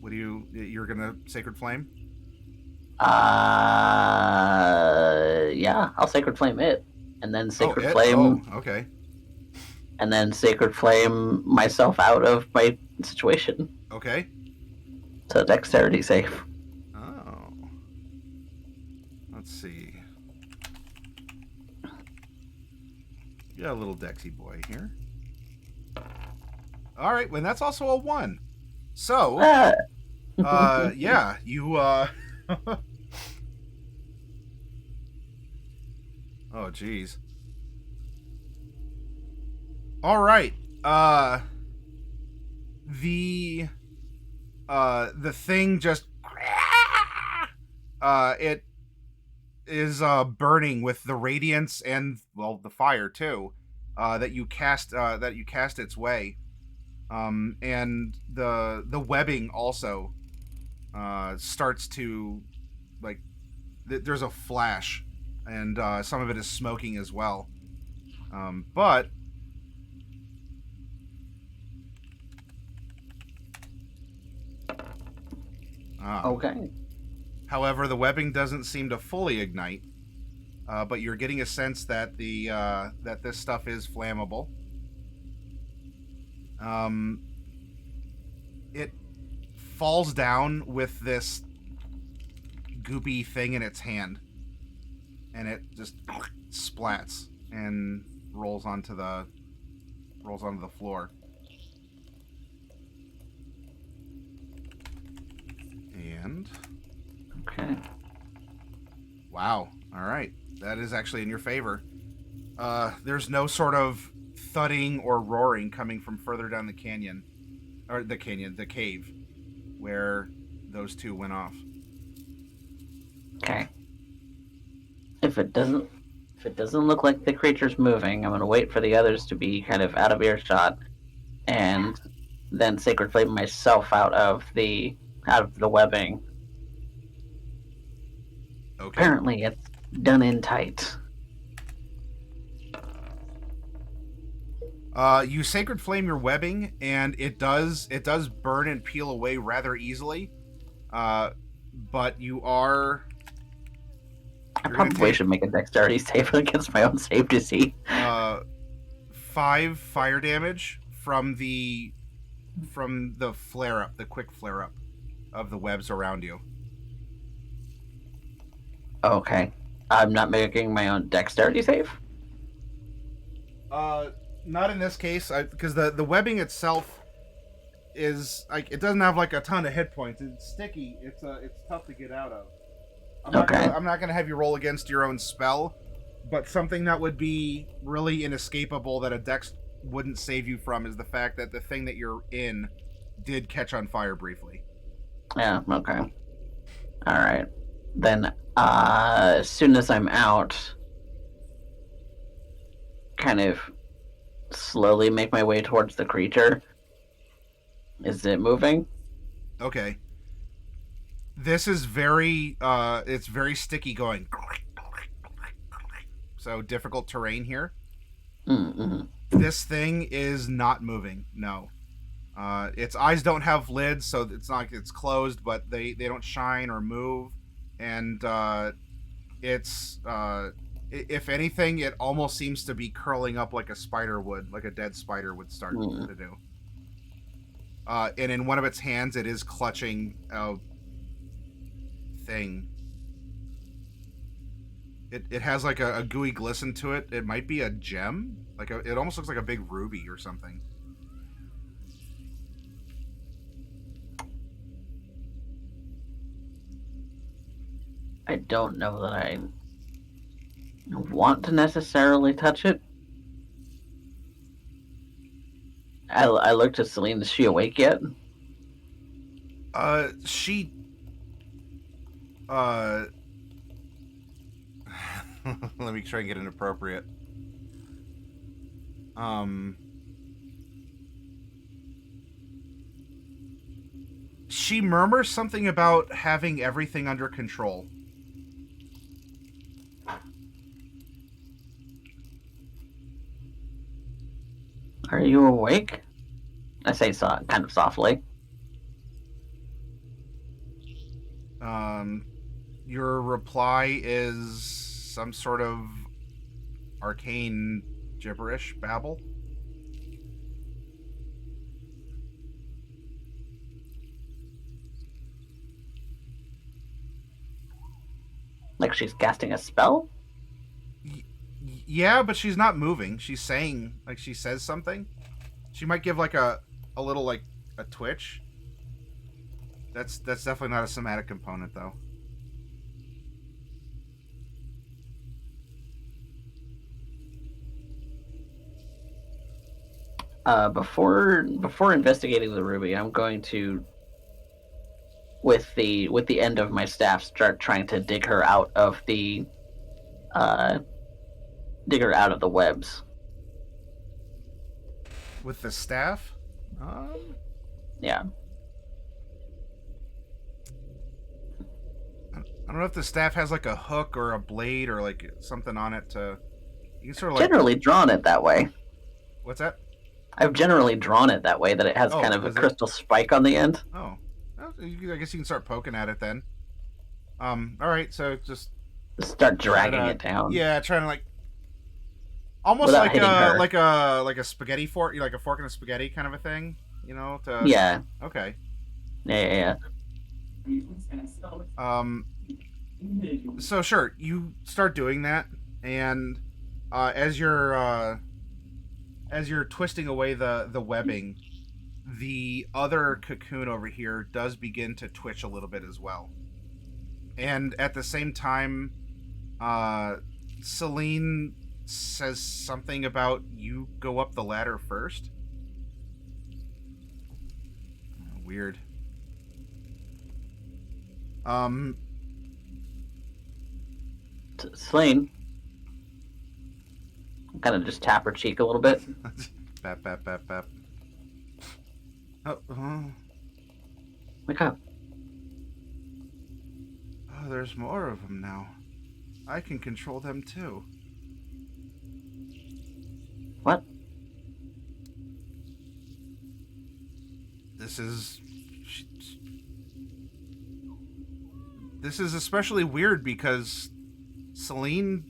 what do you're gonna sacred flame? Yeah, I'll sacred flame it, and then sacred flame. Oh, okay. And then sacred flame myself out of my situation. Okay. So dexterity save. Oh. Let's see. You got a little Dexy boy here. All right, well, that's also a 1. So, yeah, you, oh, geez. All right, the thing just, it is, burning with the radiance and, well, the fire, too, that you cast its way. And the webbing also starts to, like, there's a flash, and some of it is smoking as well. But Okay. However, the webbing doesn't seem to fully ignite. But you're getting a sense that that this stuff is flammable. It falls down with this goopy thing in its hand, and it just splats and rolls onto the floor. And Okay. wow, all right, that is actually in your favor. There's no sort of thudding or roaring coming from further down the canyon, or the cave, where those two went off. Okay. If it doesn't look like the creature's moving, I'm gonna wait for the others to be kind of out of earshot, and then sacred flame myself out of the webbing. Okay. Apparently, it's done in tight. You sacred flame your webbing, and it does burn and peel away rather easily. But you are. I probably should make a dexterity save against my own save to see. 5 fire damage from the flare up, the quick flare up of the webs around you. Okay. I'm not making my own dexterity save? Not in this case, because the webbing itself is like, it doesn't have like a ton of hit points. It's sticky. It's tough to get out of. Okay. I'm not gonna have you roll against your own spell, but something that would be really inescapable that a dex wouldn't save you from is the fact that the thing that you're in did catch on fire briefly. Yeah, okay. Alright. Then, as soon as I'm out, kind of slowly make my way towards the creature. Is it moving? Okay. This is very, it's very sticky going. So difficult terrain here. Mm-hmm. This thing is not moving, no. Its eyes don't have lids, so it's not like it's closed, but they don't shine or move. And it's if anything, it almost seems to be curling up like a spider would, like a dead spider would start to do. And in one of its hands, it is clutching a thing. It has like a gooey glisten to it. It might be a gem. It almost looks like a big ruby or something. I don't know that I want to necessarily touch it. I looked at Celine. Is she awake yet? She... Let me try and get it appropriate. She murmurs something about having everything under control. Are you awake? I say so, kind of softly. Your reply is some sort of arcane gibberish babble. Like she's casting a spell? Yeah, but she's not moving. She's saying, like, she says something. She might give like a little like a twitch. That's definitely not a somatic component though. Before investigating the ruby, I'm going to, with the end of my staff, start trying to dig her out of the webs. With the staff? Yeah. I don't know if the staff has like a hook or a blade or like something on it to... You can sort of like... Generally drawn it that way. What's that? I've generally drawn it that way, that it has kind of a crystal spike on the end. Oh. Well, I guess you can start poking at it then. Alright, so just... Start dragging it down. Yeah, trying to like... Almost Without like a spaghetti fork, like a fork and a spaghetti kind of a thing, you know? Yeah. Okay. Yeah. So sure, you start doing that, and as you're twisting away the webbing, the other cocoon over here does begin to twitch a little bit as well. And at the same time, Celine says something about you go up the ladder first. Weird. Celine, kind of just tap her cheek a little bit. Bap, bap, bap, bap. Oh. Wake up. Oh, there's more of them now. I can control them too. What? This is especially weird because Celine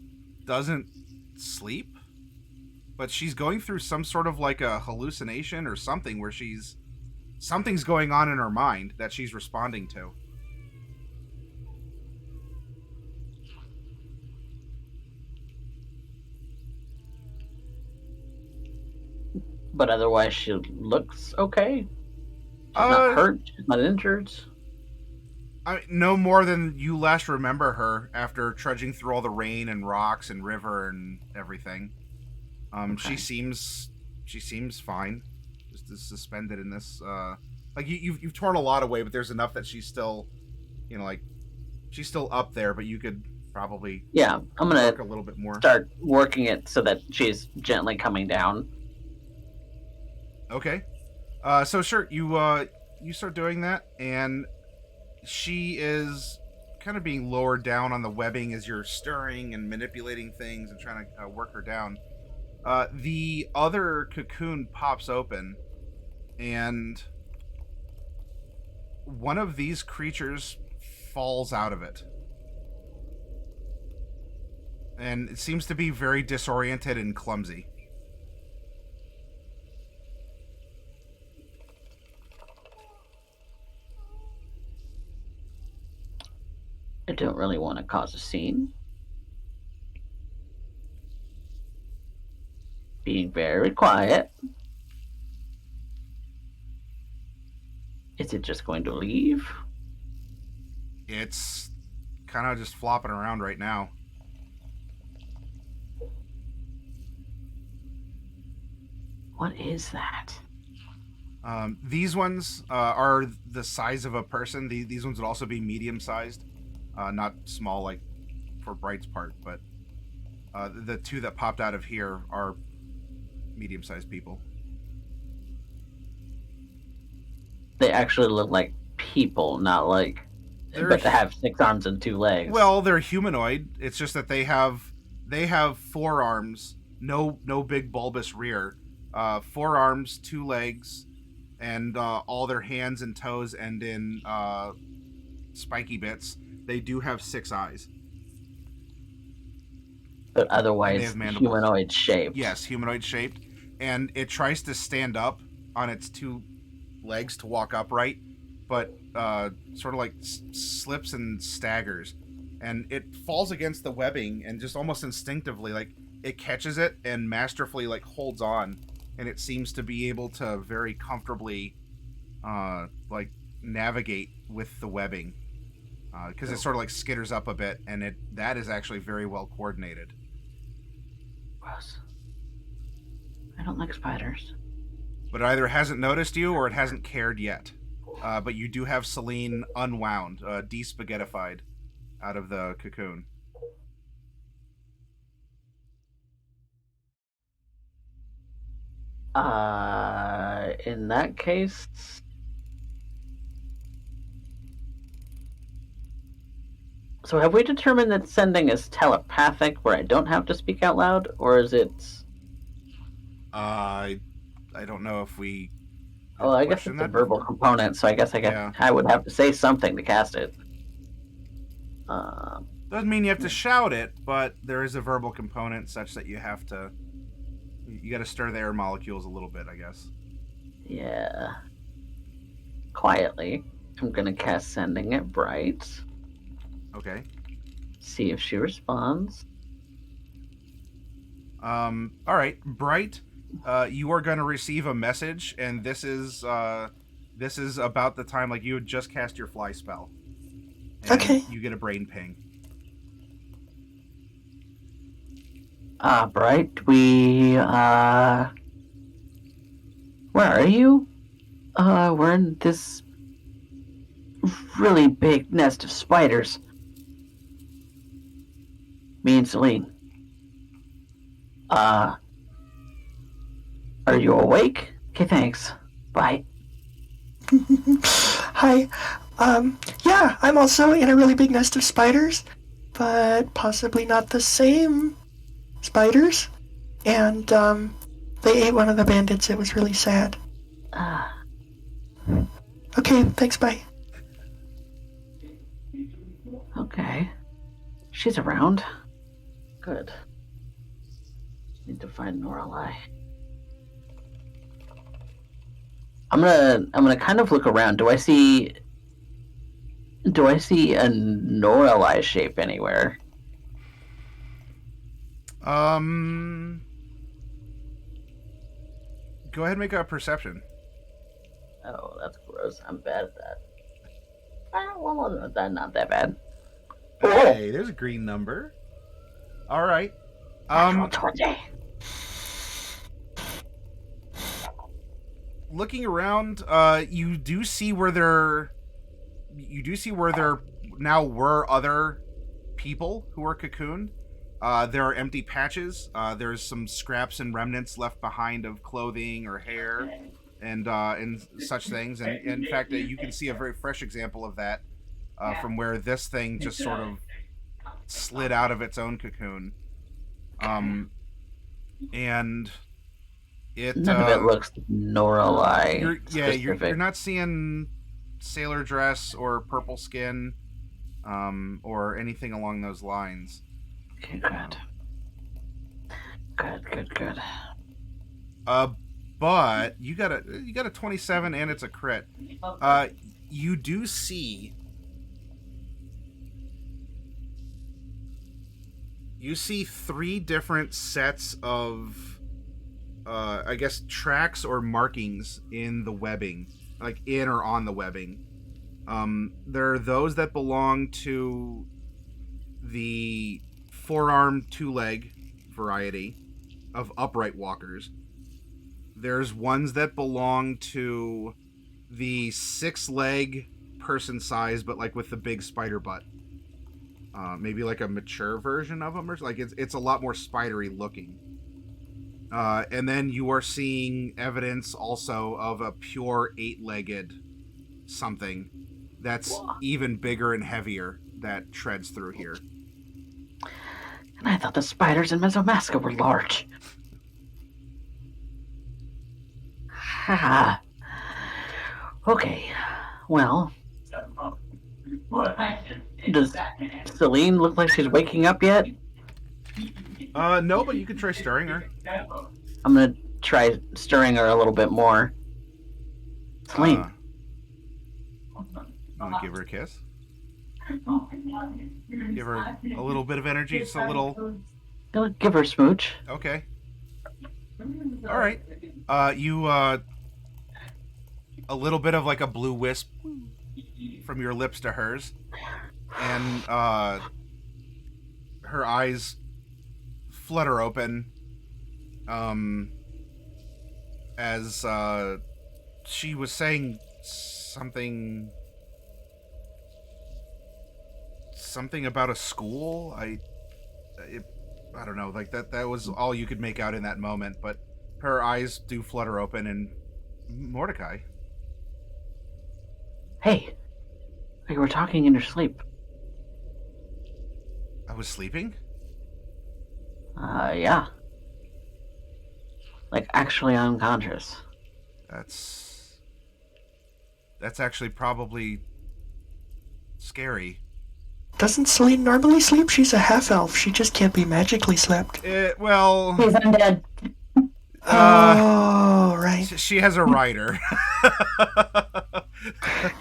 doesn't sleep, but she's going through some sort of like a hallucination or something where something's going on in her mind that she's responding to. But otherwise, she looks okay. She's not hurt. She's not injured. No more than you last remember her after trudging through all the rain and rocks and river and everything. Okay. She seems fine, just is suspended in this. Like you've torn a lot away, but there's enough that she's still, like she's still up there, but you could probably Yeah, I'm gonna work a little bit more. start working it so that she's gently coming down. Okay. So sure, you start doing that, and she is kind of being lowered down on the webbing as you're stirring and manipulating things and trying to work her down. The other cocoon pops open, and one of these creatures falls out of it. And it seems to be very disoriented and clumsy. I don't really want to cause a scene. Being very quiet. Is it just going to leave? It's kind of just flopping around right now. What is that? These ones are the size of a person. These ones would also be medium-sized, not small like for Bright's part, but the two that popped out of here are medium-sized people. They actually look like people, not like... But they have 6 arms and 2 legs. Well, they're humanoid. It's just that they have 4 arms, no big bulbous rear, 4 arms, 2 legs, and all their hands and toes end in spiky bits. They do have 6 eyes. But otherwise humanoid shaped. Yes, humanoid shaped. And it tries to stand up on its 2 legs to walk upright, but sort of like slips and staggers. And it falls against the webbing, and just almost instinctively, like, it catches it and masterfully, like, holds on. And it seems to be able to very comfortably, like, navigate with the webbing. Because it sort of, like, skitters up a bit, and that is actually very well coordinated. Gross. I don't like spiders. But it either hasn't noticed you or it hasn't cared yet. But you do have Celine unwound, de-spaghettified out of the cocoon. In that case... So have we determined that sending is telepathic, where I don't have to speak out loud, or is it... I don't know if we... Oh, I guess it's a verbal component, so I guess I would have to say something to cast it. Doesn't mean you have to shout it, but there is a verbal component such that you have to... You got to stir the air molecules a little bit, I guess. Yeah. Quietly. I'm gonna cast Sending at Bright. Okay. See if she responds. All right, Bright. You are going to receive a message, and this is about the time, like, you had just cast your fly spell. And okay. You get a brain ping. Bright, where are you? We're in this really big nest of spiders. Me and Celine. Are you awake? Okay, thanks. Bye. Hi. Yeah, I'm also in a really big nest of spiders, but possibly not the same spiders. And, they ate one of the bandits. It was really sad. Okay, thanks, bye. Okay. She's around. Good. Need to find Norallie. I'm gonna kind of look around. Do I see a Norallie shape anywhere? Go ahead and make a perception. Oh, that's gross. I'm bad at that. Well, not that bad. Hey, there's a green number. All right. Natural 20. Looking around, you do see where there now were other people who were cocooned. There are empty patches. There's some scraps and remnants left behind of clothing or hair, and such things. And in fact, you can see a very fresh example of that from where this thing just sort of slid out of its own cocoon. And it none of it looks Norallie. You're not seeing sailor dress or purple skin, or anything along those lines. Okay, good. But you got a 27 and it's a crit. You do see. You see 3 different sets of, I guess, tracks or markings in the webbing, like in or on the webbing. There are those that belong to the four-arm, two-leg variety of upright walkers. There's ones that belong to the 6-leg person size, but like with the big spider butt. Maybe like a mature version of them, or like it's a lot more spidery looking. And then you are seeing evidence also of a pure 8-legged something that's even bigger and heavier that treads through here. And I thought the spiders in Mesomasca were large. Ha. Okay. Well. Does Celine look like she's waking up yet? No, but you could try stirring her. I'm gonna try stirring her a little bit more. Celine. You want to give her a kiss? Give her a little bit of energy, just a little. Give her a smooch. Okay. All right. You a little bit of like a blue wisp from your lips to hers, and her eyes flutter open as she was saying something about a school. I don't know, like that was all you could make out in that moment, but her eyes do flutter open. And Mordecai, Hey, you were talking in your sleep. I was sleeping? Yeah. Like, actually unconscious. That's actually probably scary. Doesn't Celine normally sleep? She's a half-elf. She just can't be magically slept. Well... He's undead. Oh, right. She has a rider.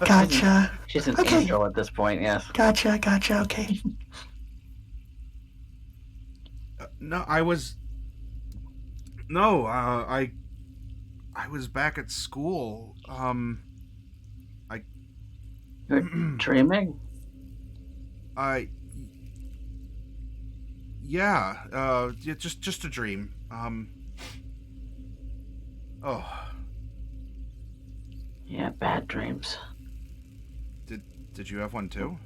Gotcha. She's an Okay. angel at this point, yes. Gotcha, okay. I was back at school. You're dreaming? Just a dream. Yeah, bad dreams. Did you have one too?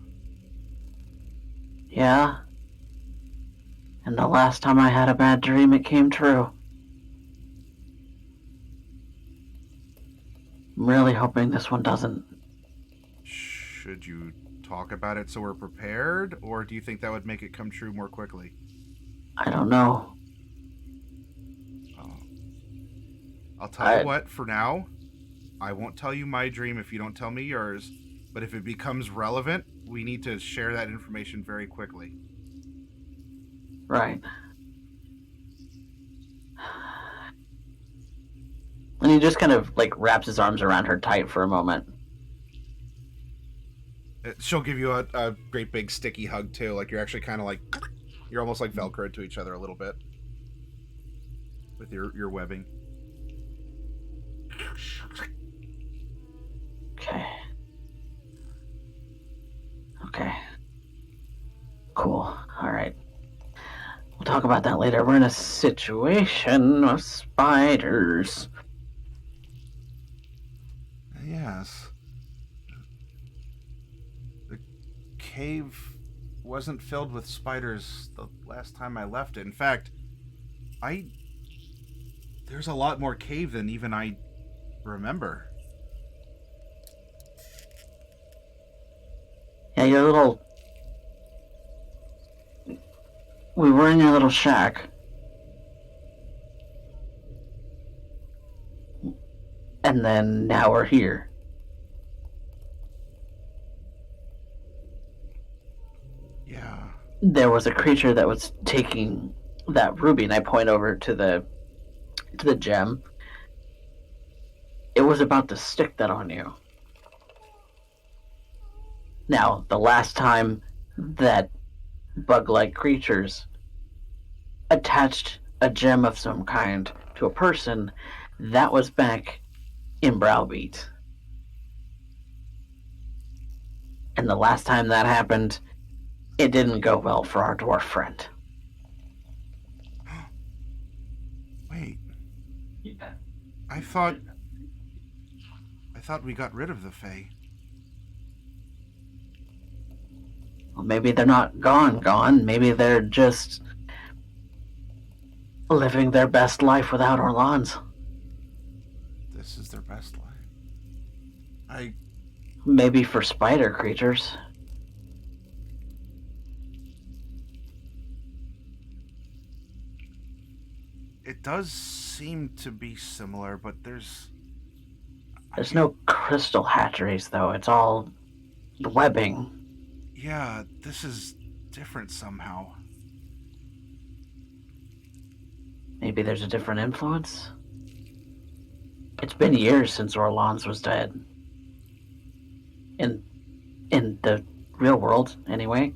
Yeah. And the last time I had a bad dream, it came true. I'm really hoping this one doesn't. Should you talk about it so we're prepared, or do you think that would make it come true more quickly? I don't know. I'll tell you what, for now, I won't tell you my dream if you don't tell me yours, but if it becomes relevant, we need to share that information very quickly. Right. And he just kind of, like, wraps his arms around her tight for a moment. She'll give you a great big sticky hug, too. Like, you're actually kind of like... You're almost like Velcroed to each other a little bit. With your webbing. Okay. cool. All right. We'll talk about that later. We're in a situation of spiders. Yes. The cave wasn't filled with spiders the last time I left it. In fact, there's a lot more cave than even I remember. Yeah, we were in your little shack. And then now we're here. Yeah. There was a creature that was taking that ruby, and I point over to the gem. It was about to stick that on you. Now, the last time that bug-like creatures attached a gem of some kind to a person, that was back in Browbeat. And the last time that happened, it didn't go well for our dwarf friend. Wait. I thought we got rid of the Fae. Well, maybe they're not gone. Maybe they're just living their best life without Orlans. This is their best life. Maybe for spider creatures. It does seem to be similar, but there's no crystal hatcheries, though. It's all webbing. Yeah, this is different somehow. Maybe there's a different influence? It's been years since Orlans was dead. In the real world, anyway.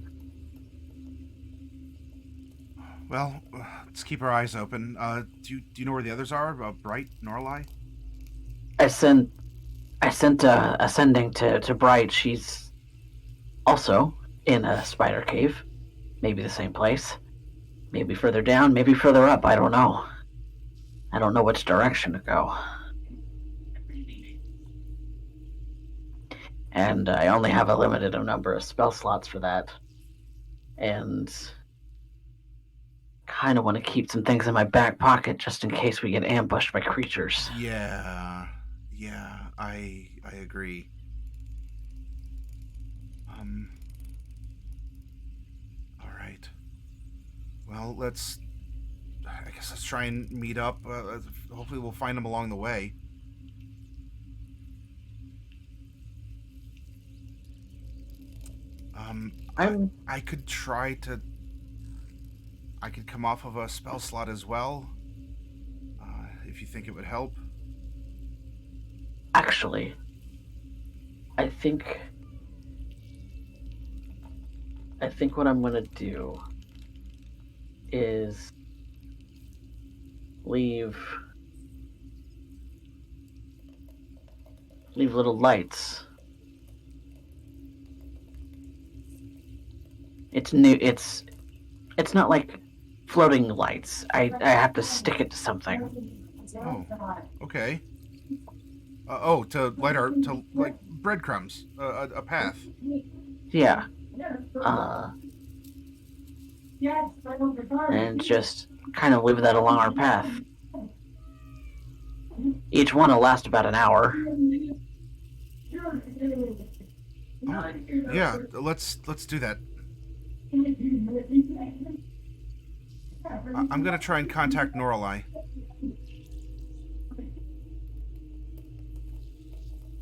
Well, let's keep our eyes open. Do you know where the others are? Bright, Norallie? I sent a sending to Bright. She's also in a spider cave. Maybe the same place. Maybe further down, maybe further up. I don't know. I don't know which direction to go. And I only have a limited number of spell slots for that. And kind of want to keep some things in my back pocket just in case we get ambushed by creatures. Yeah, I agree. All right. Well, I guess let's try and meet up. Hopefully we'll find them along the way. I could try to... I could come off of a spell slot as well, if you think it would help. Actually, I think what I'm gonna do is leave little lights. It's new. It's not like floating lights. I have to stick it to something. Oh, okay. To like breadcrumbs, a path. Yeah. And just kind of leave that along our path. Each one will last about an hour. Oh, yeah, let's do that. I'm gonna try and contact Norallie.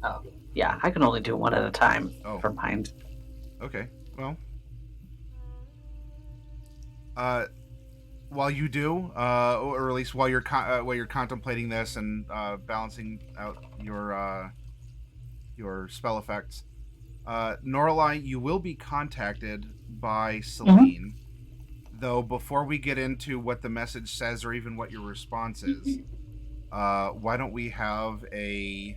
Oh, yeah, I can only do one at a time for mine. Okay, well. While you do, or at least while you're contemplating this and balancing out your spell effects, Norallie, you will be contacted by Celine. Though before we get into what the message says or even what your response is, why don't we have a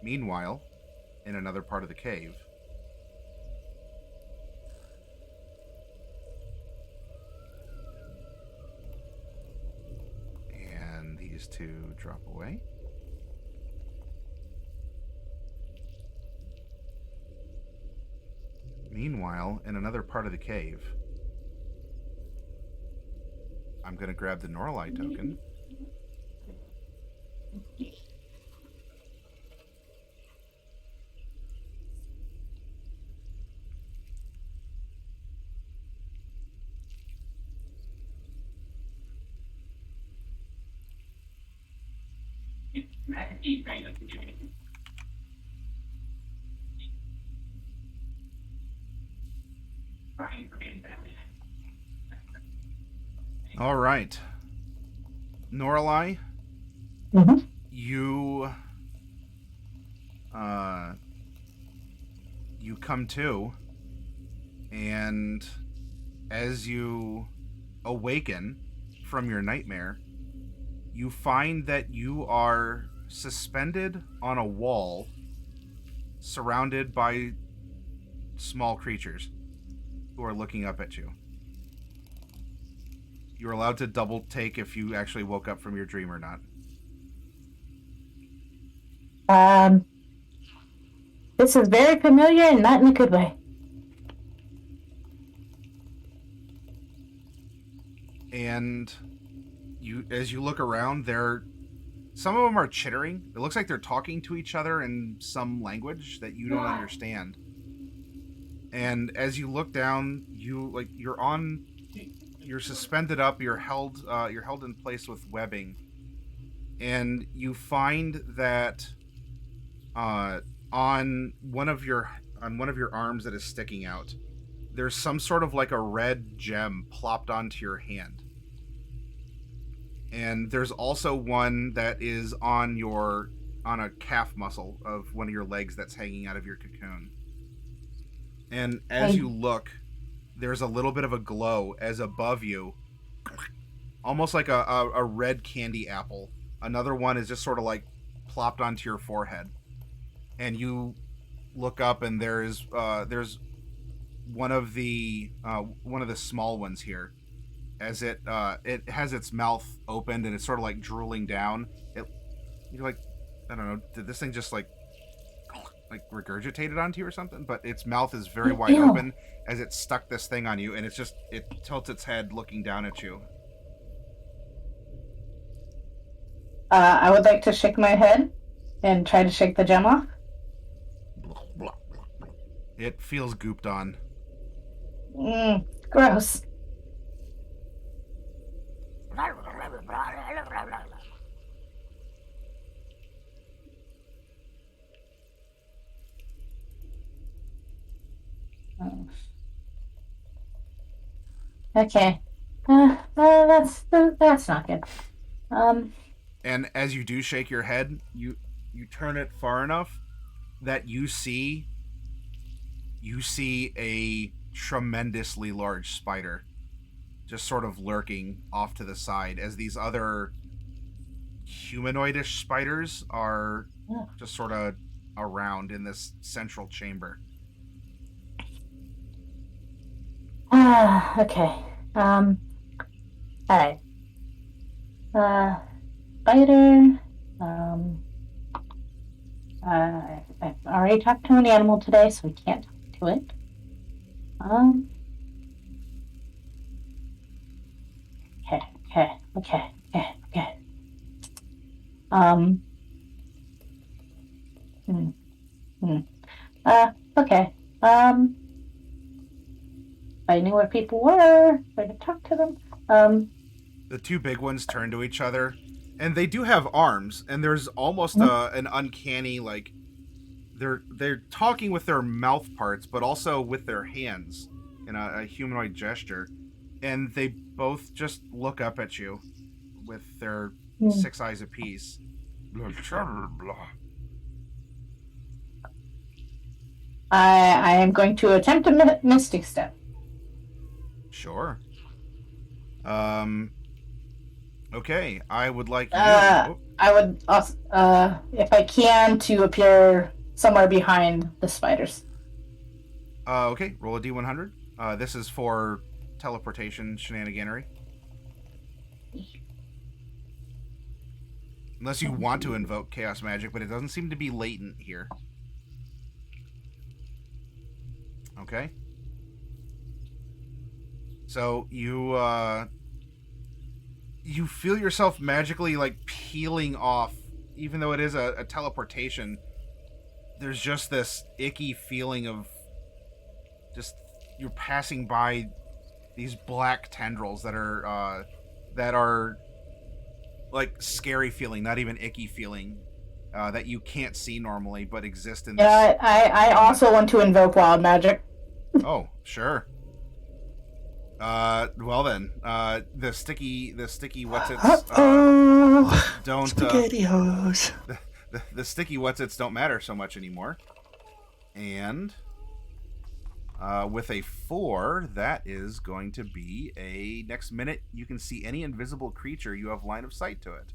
meanwhile in another part of the cave? these to drop away. Meanwhile, in another part of the cave, I'm going to grab the Norallie token. All right. Norallie, Mm-hmm. you come to, and as you awaken from your nightmare, you find that you are suspended on a wall surrounded by small creatures who are looking up at you. You're allowed to double take if you actually woke up from your dream or not. This is very familiar and not in a good way. And as you look around, some of them are chittering. It looks like they're talking to each other in some language that you don't understand. And as you look down, you're suspended up. You're held in place with webbing, and you find that on one of your arms that is sticking out, there's some sort of like a red gem plopped onto your hand. And there's also one that is on a calf muscle of one of your legs that's hanging out of your cocoon. And as you look, there's a little bit of a glow as above you, almost like a red candy apple. Another one is just sort of like plopped onto your forehead. And you look up, and there's one of the small ones here, as it has its mouth opened and it's sort of like drooling down. You're like, I don't know, did this thing just like regurgitated onto you or something? But its mouth is very wide open as it stuck this thing on you, and it tilts its head looking down at you. I would like to shake my head and try to shake the gem off. It feels gooped on. Gross. Okay. That's not good. And as you do shake your head, you turn it far enough that you see a tremendously large spider just sort of lurking off to the side, as these other humanoidish spiders are just sort of around in this central chamber. Okay. All right. Spider. I've already talked to an animal today, so we can't talk to it. Okay. Okay. I knew where people were. I could talk to them. The two big ones turn to each other, and they do have arms, and there's almost an uncanny, like, they're talking with their mouth parts, but also with their hands in a humanoid gesture, and they both just look up at you with their 6 eyes apiece. I am going to attempt a mystic step. Sure. Okay, I would like you... I would also, if I can, to appear somewhere behind the spiders. Okay, roll a D100. This is for teleportation shenaniganery. Unless you want to invoke chaos magic, but it doesn't seem to be latent here. Okay. So you feel yourself magically like peeling off, even though it is a teleportation. There's just this icky feeling of just you're passing by these black tendrils that are like scary feeling, not even icky feeling, that you can't see normally but exist in this. Yeah, I also want to invoke wild magic. Oh, sure. Well then, the sticky what's-its, don't, SpaghettiOs. The sticky what's-its don't matter so much anymore. And, with a 4, that is going to be a next minute you can see any invisible creature you have line of sight to it.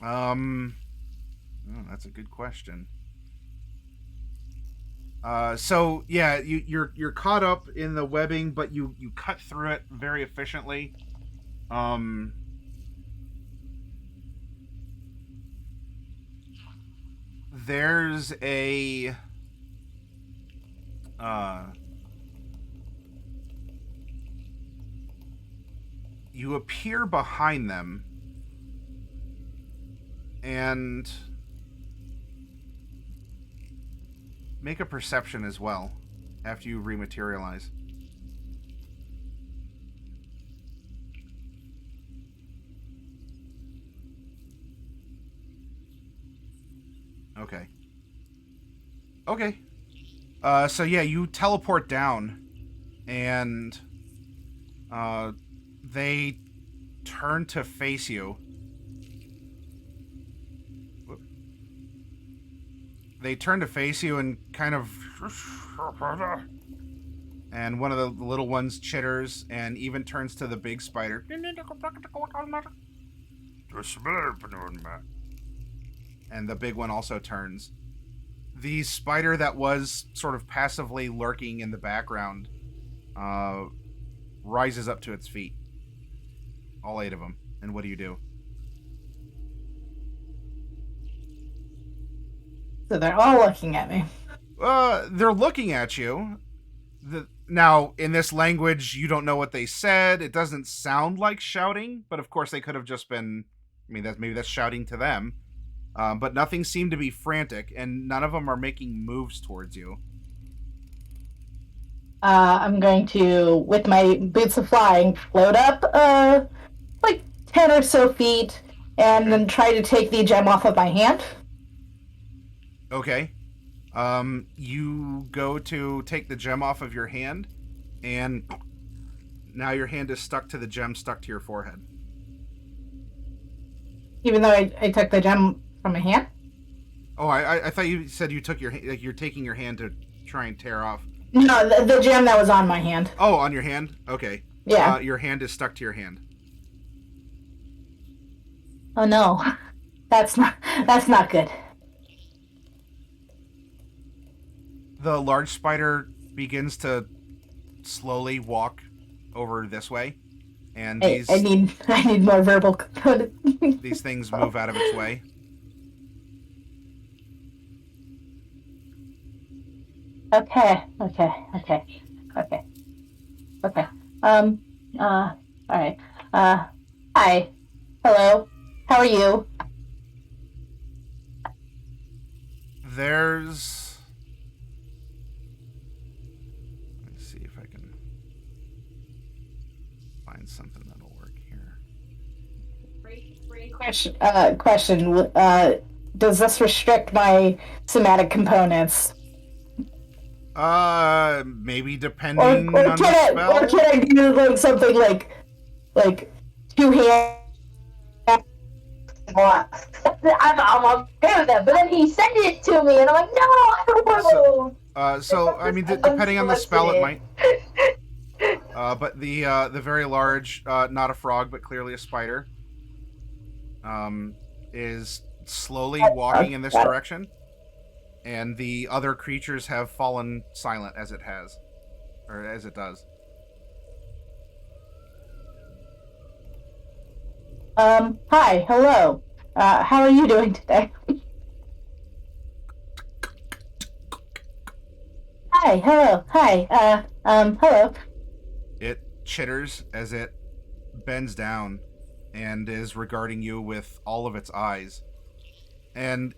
Oh, that's a good question. So yeah, you're caught up in the webbing, but you cut through it very efficiently. There's a you appear behind them, and make a perception as well after you rematerialize. Okay. Okay. So yeah, you teleport down, and they turn to face you. They turn to face you and kind of... And one of the little ones chitters and even turns to the big spider. And the big one also turns. The spider that was sort of passively lurking in the background rises up to its feet. All 8 of them. And what do you do? So they're all looking at me. They're looking at you. Now, in this language, you don't know what they said. It doesn't sound like shouting, but of course they could have just been... I mean, maybe that's shouting to them. But nothing seemed to be frantic, and none of them are making moves towards you. I'm going to, with my boots of flying, float up like 10 or so feet, and then try to take the gem off of my hand. Okay. You go to take the gem off of your hand, and now your hand is stuck to the gem stuck to your forehead. Even though I took the gem from my hand? Oh, I thought you said you took your like you're taking your hand to try and tear off. No, the gem that was on my hand. Oh, on your hand? Okay. Yeah. Your hand is stuck to your hand. Oh no, that's not good. The large spider begins to slowly walk over this way, and I need more verbal component. these things move out of its way. Okay. All right. Hi. Hello. How are you? There's... Let me see if I can find something that'll work here. Question. Does this restrict my somatic components? Maybe depending on the spell. Or can I do like something like 2 hands? I'm okay with that, but then he sent it to me, and I'm like, no, I don't want to. So I mean, depending on the spell, it might. But the very large, not a frog, but clearly a spider, is slowly walking in this direction, and the other creatures have fallen silent as it has, or as it does. Hi, hello. How are you doing today? Hi, hello, hi, hello. It chitters as it bends down and is regarding you with all of its eyes. And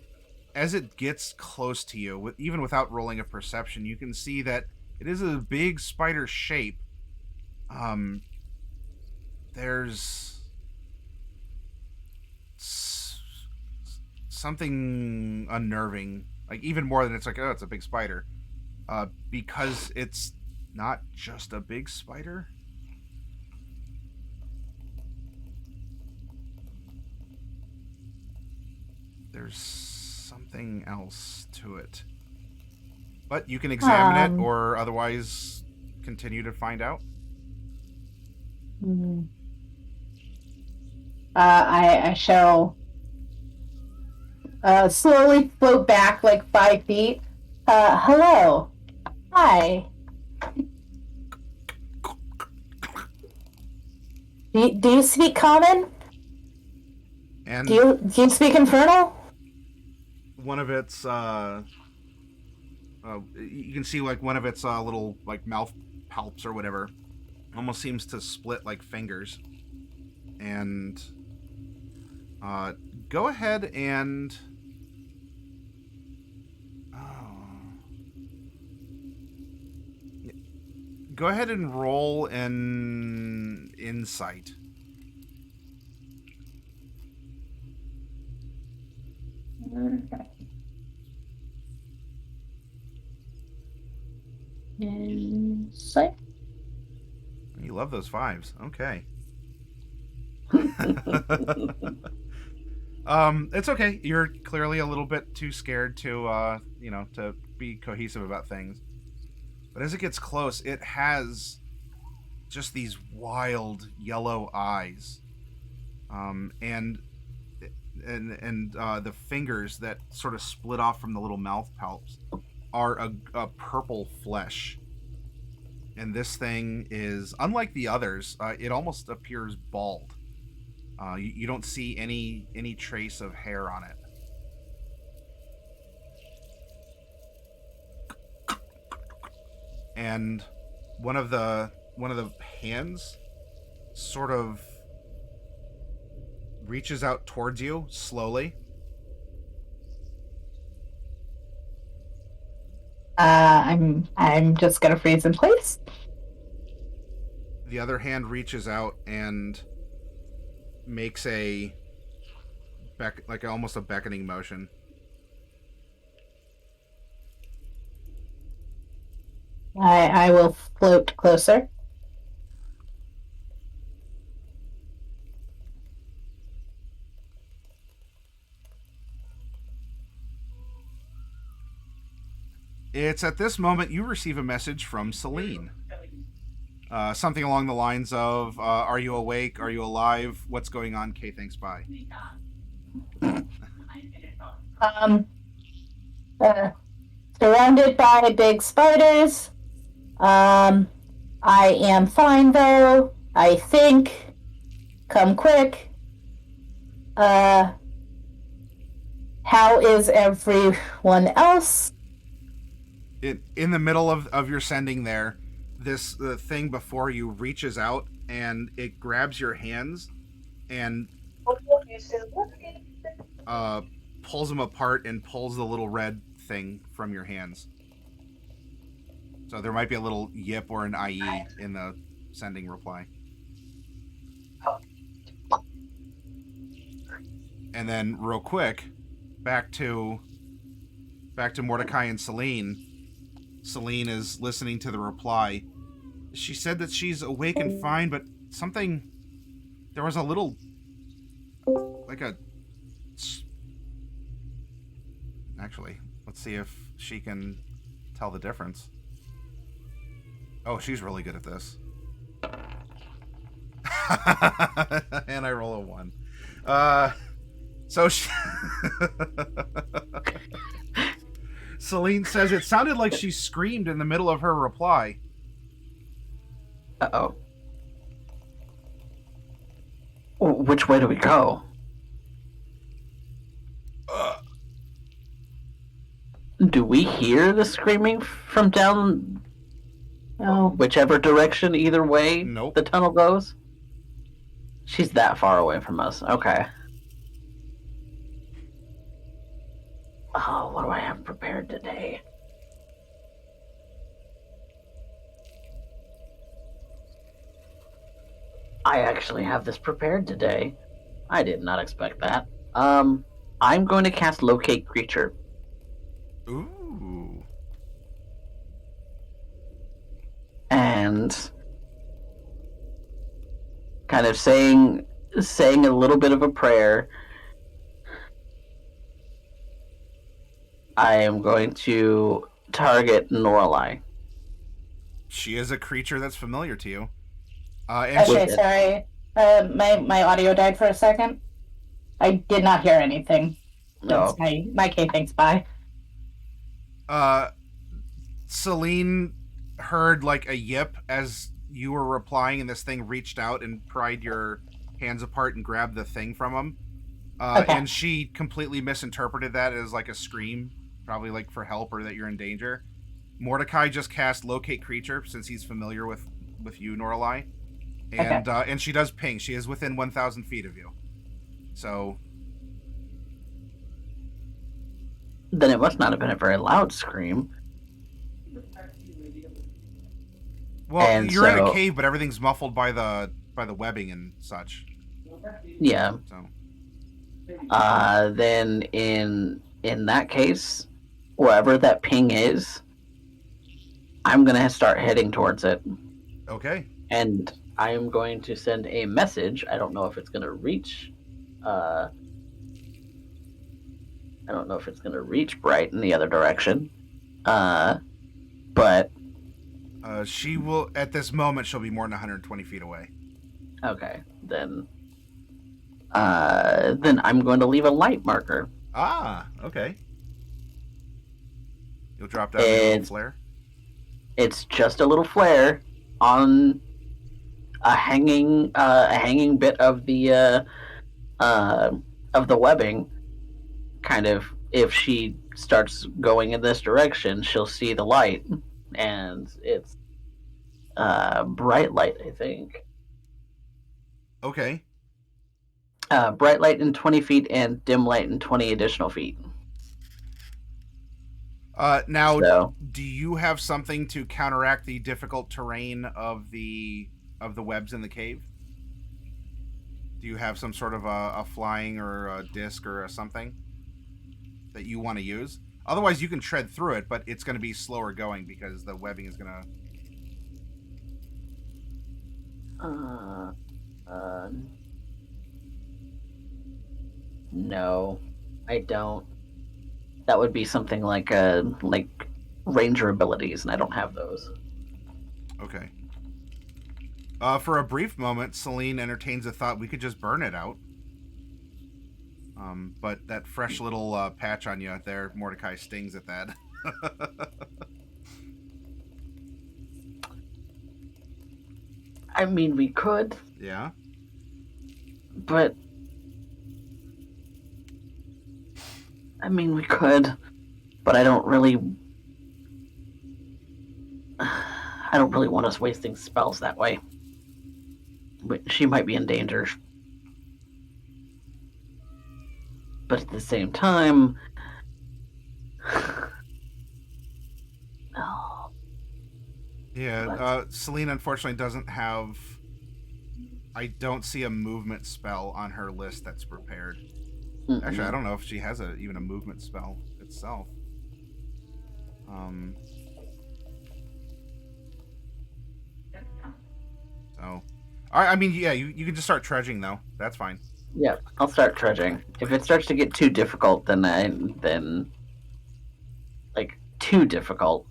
as it gets close to you, even without rolling a perception, you can see that it is a big spider shape. Um, there's something unnerving, like even more than it's like, oh, it's a big spider, because it's not just a big spider. There's something else to it. But you can examine it or otherwise continue to find out. I shall slowly float back like 5 feet. Hello. Hi. Do you speak common? And Do you speak infernal? one of its you can see like one of its little like mouth palps or whatever almost seems to split like fingers. And go ahead and go ahead and roll an insight. Insight. You love those fives. Okay. It's okay. You're clearly a little bit too scared to, to be cohesive about things. But as it gets close, it has just these wild yellow eyes, and the fingers that sort of split off from the little mouth palps are a purple flesh. And this thing is unlike the others. It almost appears bald. You don't see any trace of hair on it. And one of the hands sort of reaches out towards you slowly. I'm just gonna freeze in place. The other hand reaches out and makes almost a beckoning motion. I will float closer. It's at this moment you receive a message from Celine. Something along the lines of, are you awake? Are you alive? What's going on? K, thanks, bye. Surrounded by big spiders. I am fine though, I think. Come quick. How is everyone else? In the middle of your sending there, this thing before you reaches out and it grabs your hands and pulls them apart and pulls the little red thing from your hands. So there might be a little yip or an IE in the sending reply. And then real quick, back to Mordecai and Celine. Celine is listening to the reply. She said that she's awake and fine, but there was a little, actually, let's see if she can tell the difference. Oh, she's really good at this. And I roll a 1. So Celine says it sounded like she screamed in the middle of her reply. Uh-oh. Which way do we go? Do we hear the screaming from down No. whichever direction, either way Nope. the tunnel goes? She's that far away from us. Okay. Oh, what do I have prepared today? I actually have this prepared today. I did not expect that. I'm going to cast Locate Creature. Ooh. And kind of saying a little bit of a prayer. I am going to target Norallie. She is a creature that's familiar to you. Okay, sorry. My audio died for a second. I did not hear anything. No. My K thinks bye. Celine heard like a yip as you were replying, and this thing reached out and pried your hands apart and grabbed the thing from him. Okay. And she completely misinterpreted that as like a scream, probably like for help or that you're in danger. Mordecai just cast Locate Creature since he's familiar with you, Norallie. And and she does ping. She is within 1,000 feet of you. So Then it must not have been a very loud scream. well, And you're in a so- cave, but everything's muffled by the webbing and such. Yeah. So Then in that case, wherever that ping is, I'm gonna start heading towards it, okay. and I'm going to send a message. I don't know if it's gonna reach. I don't know if it's gonna reach Bright in the other direction. But She will at this moment. She'll be more than 120 feet away. okay, then I'm going to leave a light marker. Ah, okay. You'll drop down a little And- flare. It's just a little flare on a hanging bit of the webbing. Kind of, if she starts going in this direction, she'll see the light, and it's bright light, I think. Okay. Bright light in 20 feet and dim light in 20 additional feet. Now, So, do you have something to counteract the difficult terrain of the webs in the cave? Do you have some sort of a flying or a disc or a something that you want to use? Otherwise, you can tread through it, but it's going to be slower going because the webbing is going to... no, I don't. That would be something like ranger abilities, and I don't have those. Okay. For a brief moment, Celine entertains the thought we could just burn it out. But that fresh little patch on you there, Mordecai, stings at that. I mean, we could, Yeah. but I don't really want us wasting spells that way. But she might be in danger. But at the same time, no. Yeah, Celine unfortunately doesn't have... I don't see a movement spell on her list that's prepared. Actually, I don't know if she has even a movement spell itself. So... I mean, yeah, you can just start trudging, though. That's fine. Yeah, I'll start trudging. If it starts to get too difficult, then too difficult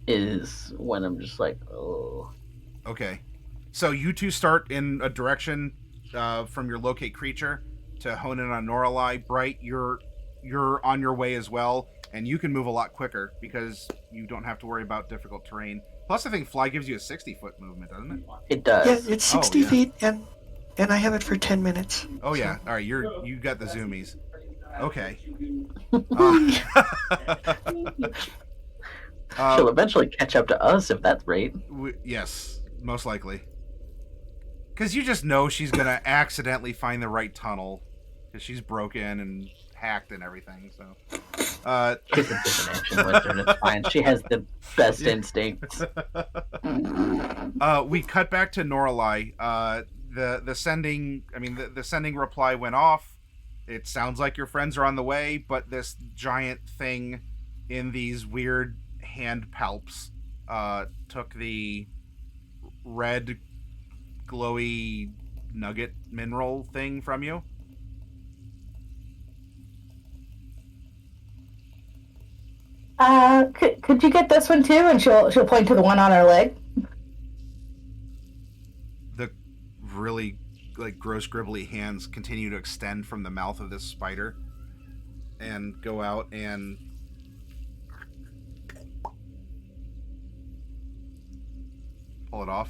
is when I'm just like, oh. Okay. So you two start in a direction from your locate creature to hone in on Norallie. Bright, you're on your way as well, and you can move a lot quicker because you don't have to worry about difficult terrain. Plus, I think fly gives you a 60-foot movement, doesn't it? It does. Yeah, it's 60 yeah. feet, and and I have it for 10 minutes. Oh yeah. All right, you got the zoomies. Okay. She'll eventually catch up to us if that's right. Yes, most likely. Because you just know she's gonna accidentally find the right tunnel, because she's broken and hacked and everything. So. She's a divination wizard. It's fine. She has the best instincts. We cut back to Norallie. The sending reply went off. It sounds like your friends are on the way, but this giant thing in these weird hand palps took the red glowy nugget mineral thing from you. Could you get this one too? And she'll point to the one on her leg. The really gross gribbly hands continue to extend from the mouth of this spider and go out and pull it off.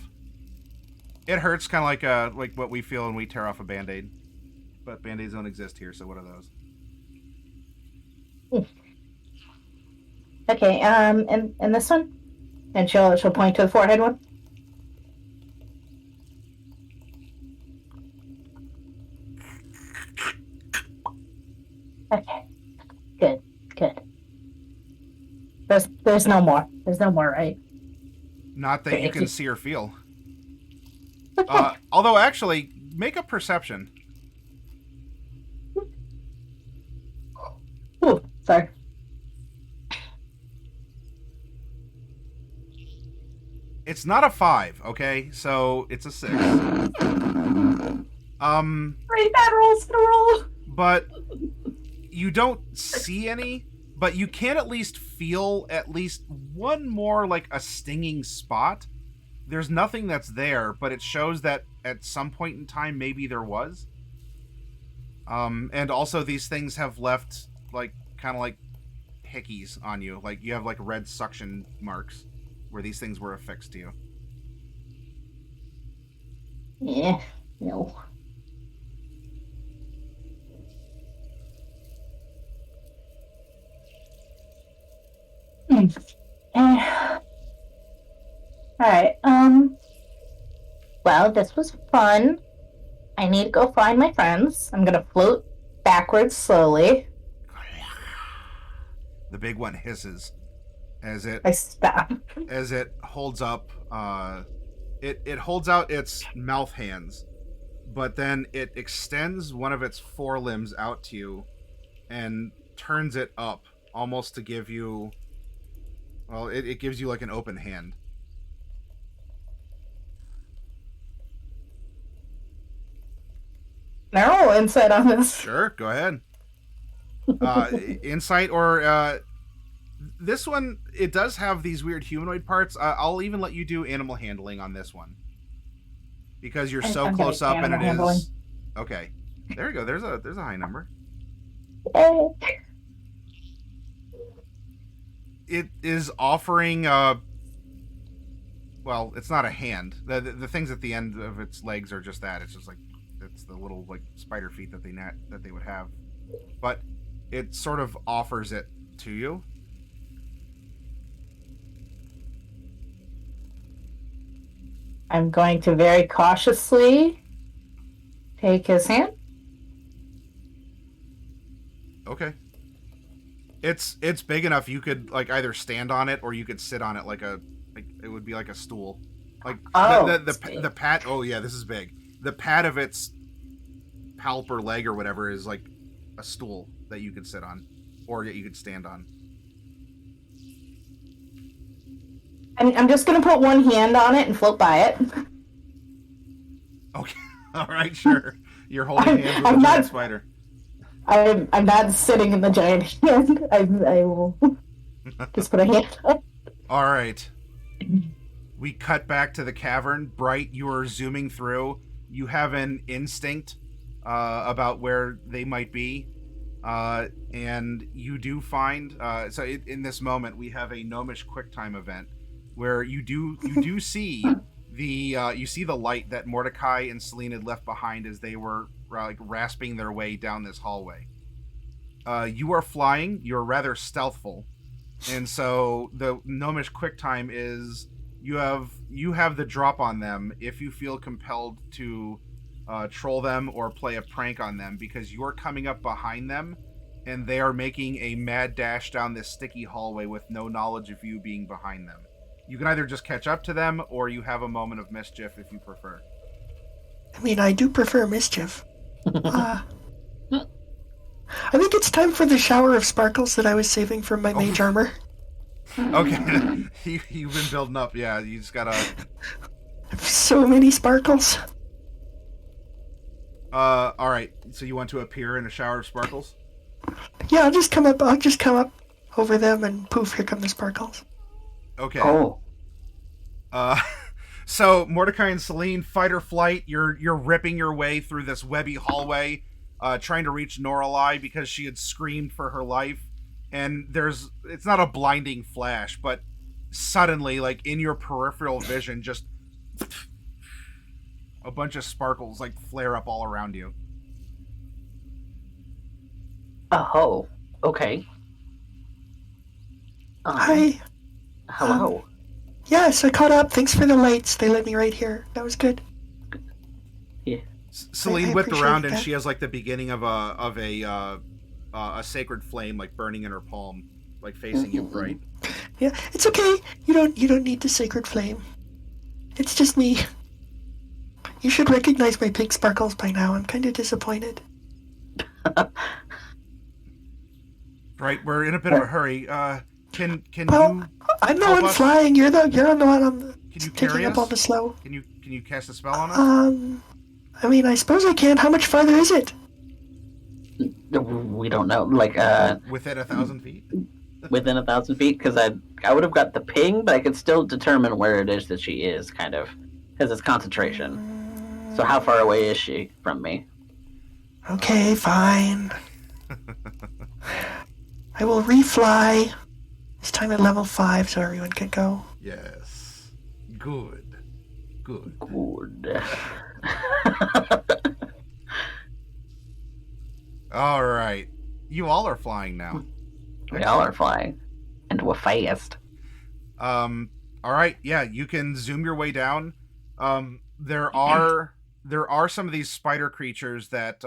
It hurts, kind of like what we feel when we tear off a Band-Aid, but Band-Aids don't exist here, so what are those? Okay, and this one? And she'll point to the forehead one. Okay. Good. There's no more. There's no more, right? Not that you can see or feel. Although, actually, make a perception. Ooh, sorry. It's not a 5, okay? So it's a 6. 3 bad rolls in a row. But you don't see any, but you can at least feel at least one more, like a stinging spot. There's nothing that's there, but it shows that at some point in time maybe there was. And also these things have left kind of like hickeys on you. Like you have red suction marks where these things were affixed to you. Yeah, no. Alright, well, this was fun. I need to go find my friends. I'm gonna float backwards slowly. The big one hisses as I stop. as it holds up it holds out its mouth hands, but then it extends one of its forelimbs out to you and turns it up almost to give you, well, it gives you like an open hand. Now roll insight on this. Sure, go ahead. Insight or this one, it does have these weird humanoid parts. I'll even let you do animal handling on this one because you're so close up, and it is okay. There you go. There's a high number. It is offering well, it's not a hand. The things at the end of its legs are just that. It's just it's the little spider feet that they would have, but it sort of offers it to you. I'm going to very cautiously take his hand. Okay. It's big enough you could either stand on it or you could sit on it it would be like a stool. The pad. Oh yeah, this is big. The pad of its palp or leg or whatever is like a stool that you could sit on or that you could stand on. I'm just going to put one hand on it and float by it. Okay. All right, sure. You're holding hands with a giant spider. I'm not sitting in the giant hand. I will just put a hand on. All right. We cut back to the cavern. Bright, you are zooming through. You have an instinct about where they might be. And you do find... in this moment, we have a gnomish QuickTime event where you do see you see the light that Mordecai and Celine had left behind as they were like rasping their way down this hallway. You are flying. You're rather stealthful, and so the gnomish QuickTime is you have the drop on them if you feel compelled to troll them or play a prank on them, because you're coming up behind them and they are making a mad dash down this sticky hallway with no knowledge of you being behind them. You can either just catch up to them or you have a moment of mischief if you prefer. I mean, I do prefer mischief. I think it's time for the shower of sparkles that I was saving from my mage armor. Okay, you've been building up. Yeah, you just gotta. So many sparkles. All right. So you want to appear in a shower of sparkles? Yeah, I'll just come up over them, and poof, here come the sparkles. Okay. Oh. So Mordecai and Celine, fight or flight. You're ripping your way through this webby hallway, trying to reach Norallie because she had screamed for her life. And it's not a blinding flash, but suddenly, like in your peripheral vision, just a bunch of sparkles like flare up all around you. Oh. Okay. Hi. Hello. Yes, I caught up. Thanks for the lights. They led me right here. That was good. Yeah. Celine I whipped around, and that. she has like the beginning of a sacred flame like burning in her palm, like facing you bright. Yeah, it's okay. You don't need the sacred flame. It's just me. You should recognize my pink sparkles by now. I'm kind of disappointed. Right, we're in a bit of a hurry. Can Well, you I'm the help one us? flying. You're the one Can you taking carry up us? all the slow. Can you cast a spell on us? I mean, I suppose I can. How much farther is it? We don't know. Like, Within 1,000 feet? within 1,000 feet, because I would have got the ping, but I could still determine where it is that she is, kind of, because it's concentration. So how far away is she from me? Okay, fine. I will refly. This time at level 5, so everyone can go. Yes. Good. Good. All right. You all are flying now. We all are flying, and we're fast. All right. Yeah, you can zoom your way down. There are some of these spider creatures that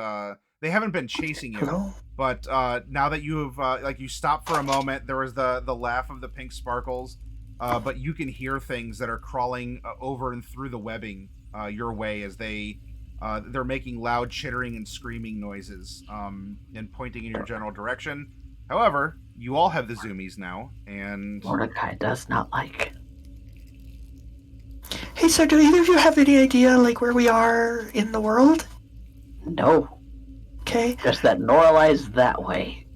they haven't been chasing you, Hello? but now that you have you stop for a moment, there was the laugh of the pink sparkles, but you can hear things that are crawling over and through the webbing your way as they're making loud chittering and screaming noises and pointing in your general direction. However, you all have the zoomies now, and Mordecai does not like. Hey, so do either of you have any idea, like, where we are in the world? No, Okay. just that Norallie's that way.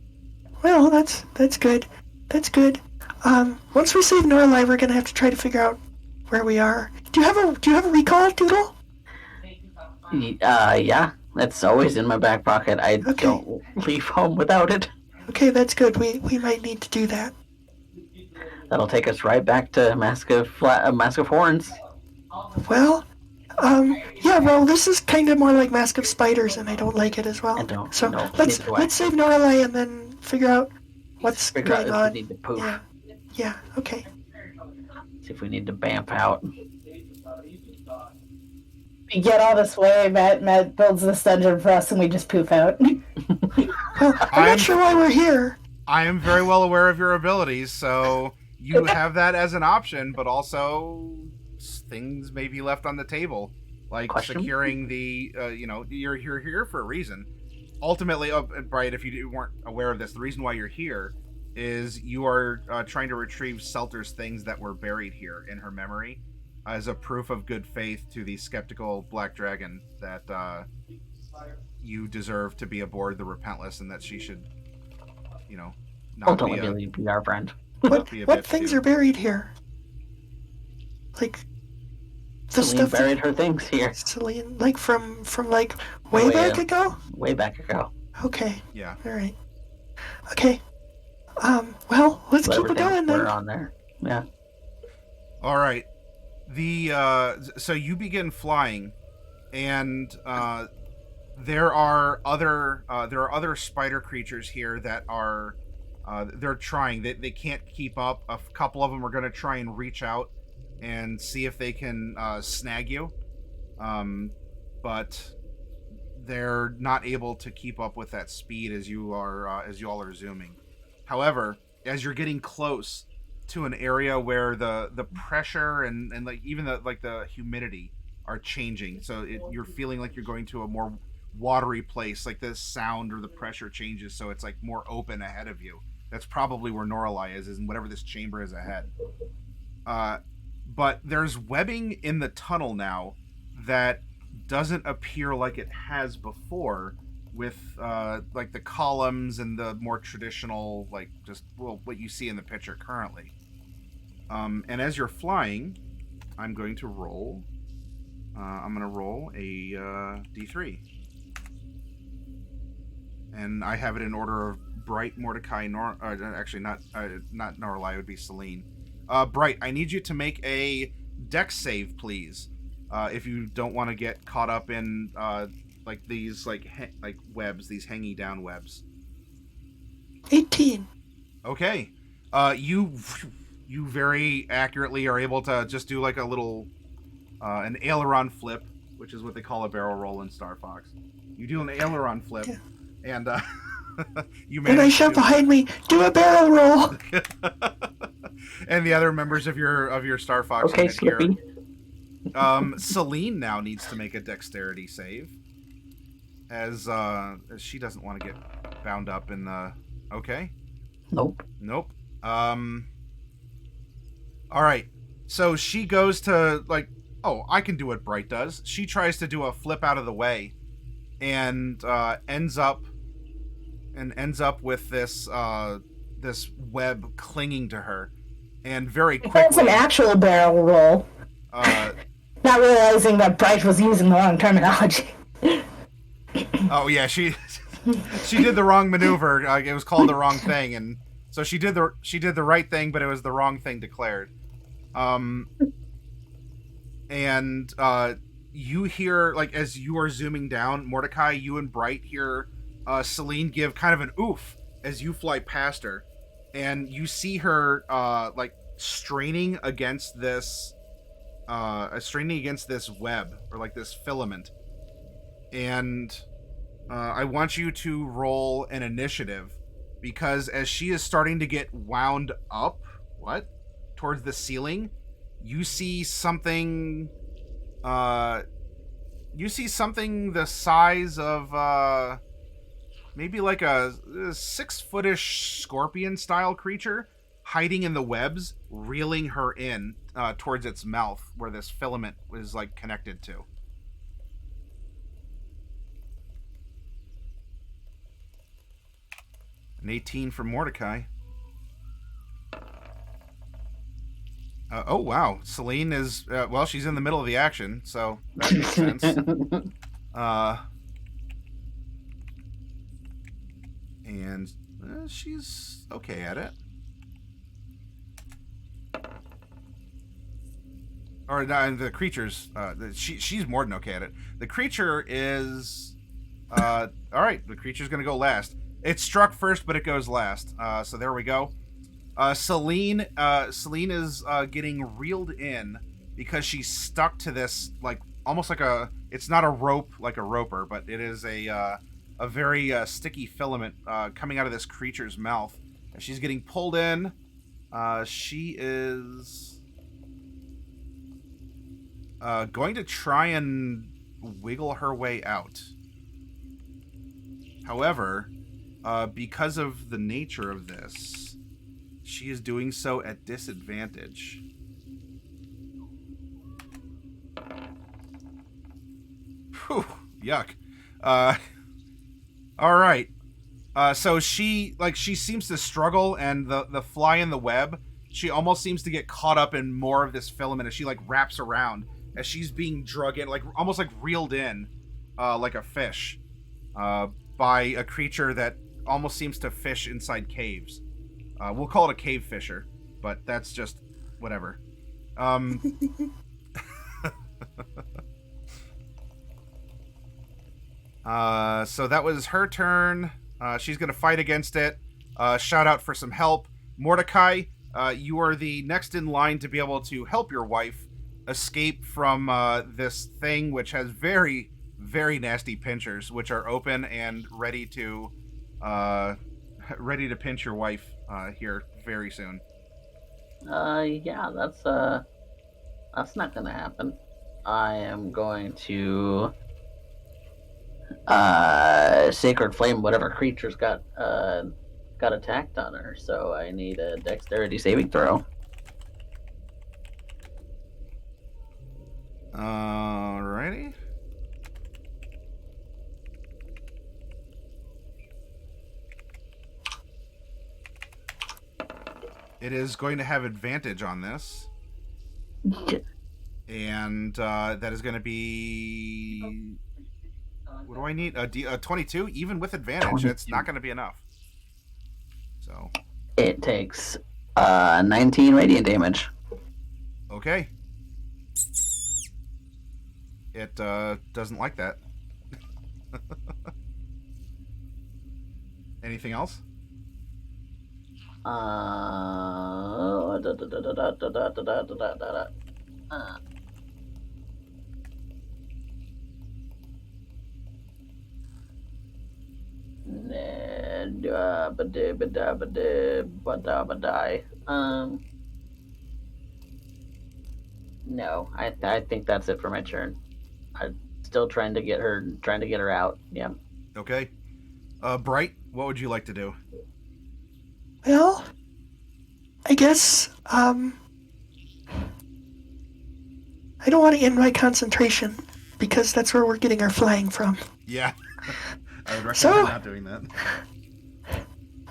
Well, that's good. That's good. Once we save Norallie, we're gonna have to try to figure out where we are. Do you have a recall, Doodle? Yeah, that's always in my back pocket. I Okay. don't leave home without it. Okay, that's good. We might need to do that. That'll take us right back to Mask of Horns. Well, yeah. Well, this is kind of more like Mask of Spiders, and I don't like it as well. I don't. So No, let's neither do I. save Norallie and then figure out what's Figure out going if on. we need to poof. Yeah. Yeah. Okay. See if we need to bamf out. We get all this way, Matt builds this dungeon for us, and we just poof out. Well, I'm not sure why we're here. I am very well aware of your abilities, so you have that as an option, but also things may be left on the table, like Question? securing the, you're here for a reason. Ultimately, Bright, if you weren't aware of this, the reason why you're here is you are trying to retrieve Selter's things that were buried here in her memory as a proof of good faith to the skeptical Black Dragon that you deserve to be aboard the Repentless and that she should, not Ultimately, be our friend. What be a what bitch, things too. are buried here? Like the Celine stuff buried that her things here Celine, like from like way Way back up. ago. way back ago. Okay. Yeah. All right. Okay. Well, let's Whatever keep it things going were then. on there. Yeah. All right. So you begin flying, and there are other spider creatures here that are they're trying. They can't keep up. A couple of them are going to try and reach out and see if they can snag you, but they're not able to keep up with that speed as you all are zooming. However, as you're getting close to an area where the pressure and like even the humidity are changing, so you're feeling like you're going to a more watery place, like the sound or the pressure changes, so it's like more open ahead of you. That's probably where Norallie is in whatever this chamber is ahead. But there's webbing in the tunnel now that doesn't appear like it has before, with like the columns and the more traditional, like just what you see in the picture currently. And as you're flying, I'm going to roll. I'm going to roll a D3, and I have it in order of Bright, Mordecai, actually not Norallie. It would be Celine. Bright, I need you to make a dex save, please. If you don't want to get caught up in like these like webs, these hanging down webs. 18. Okay. You very accurately are able to just do like a little an aileron flip, which is what they call a barrel roll in Star Fox. You do an aileron flip, yeah. And you And I shout behind me, do a barrel roll. And the other members of your Star Fox Okay, unit Skippy. here. Celine now needs to make a dexterity save, as she doesn't want to get bound up in the. Okay. Nope. All right. So she goes to like, oh, I can do what Bright does. She tries to do a flip out of the way, and ends up with this this web clinging to her, and very quickly. That's an actual barrel roll. Not realizing that Bright was using the wrong terminology. Oh yeah, she did the wrong maneuver. It was called the wrong thing, and so she did the right thing, but it was the wrong thing declared. And you hear, like, as you are zooming down, Mordecai, you and Bright hear Celine give kind of an oof as you fly past her, and you see her like straining against this web, or like this filament. And I want you to roll an initiative, because as she is starting to get wound up towards the ceiling, you see something the size of maybe like a 6-footish scorpion style creature hiding in the webs, reeling her in towards its mouth, where this filament is like connected to. An 18 from Mordecai. Oh wow, Celine is well. She's in the middle of the action, so that makes sense. And she's okay at it. Or the creature's. She's more than okay at it. The creature is. All right, the creature's gonna go last. It struck first, but it goes last. So there we go. Celine is getting reeled in because she's stuck to this, like, almost like it's not a rope like a roper, but it is a very sticky filament coming out of this creature's mouth. As she's getting pulled in, she is going to try and wiggle her way out. However, because of the nature of this, she is doing so at disadvantage. Whew, yuck. All right. So she seems to struggle, and the fly in the web, she almost seems to get caught up in more of this filament as she like wraps around, as she's being drug in, like almost like reeled in, like a fish, by a creature that almost seems to fish inside caves. We'll call it a cave fisher, but that's just whatever. So that was her turn. She's going to fight against it. Shout out for some help. Mordecai, you are the next in line to be able to help your wife escape from this thing, which has very, very nasty pinchers, which are open and ready to pinch your wife here very soon. Yeah, that's not gonna happen. I am going to Sacred Flame whatever creature's got attacked on her, so I need a dexterity saving throw. Alrighty. It is going to have advantage on this. And that is going to be... What do I need? A 22? Even with advantage, 22. It's not going to be enough. So... It takes 19 radiant damage. Okay. It doesn't like that. Anything else? No, I think that's it for my turn. I'm still trying to get her out. Yeah. Okay. Bright, what would you like to do? Well, I guess, I don't want to end my concentration, because that's where we're getting our flying from. Yeah. I would recommend So- not doing that.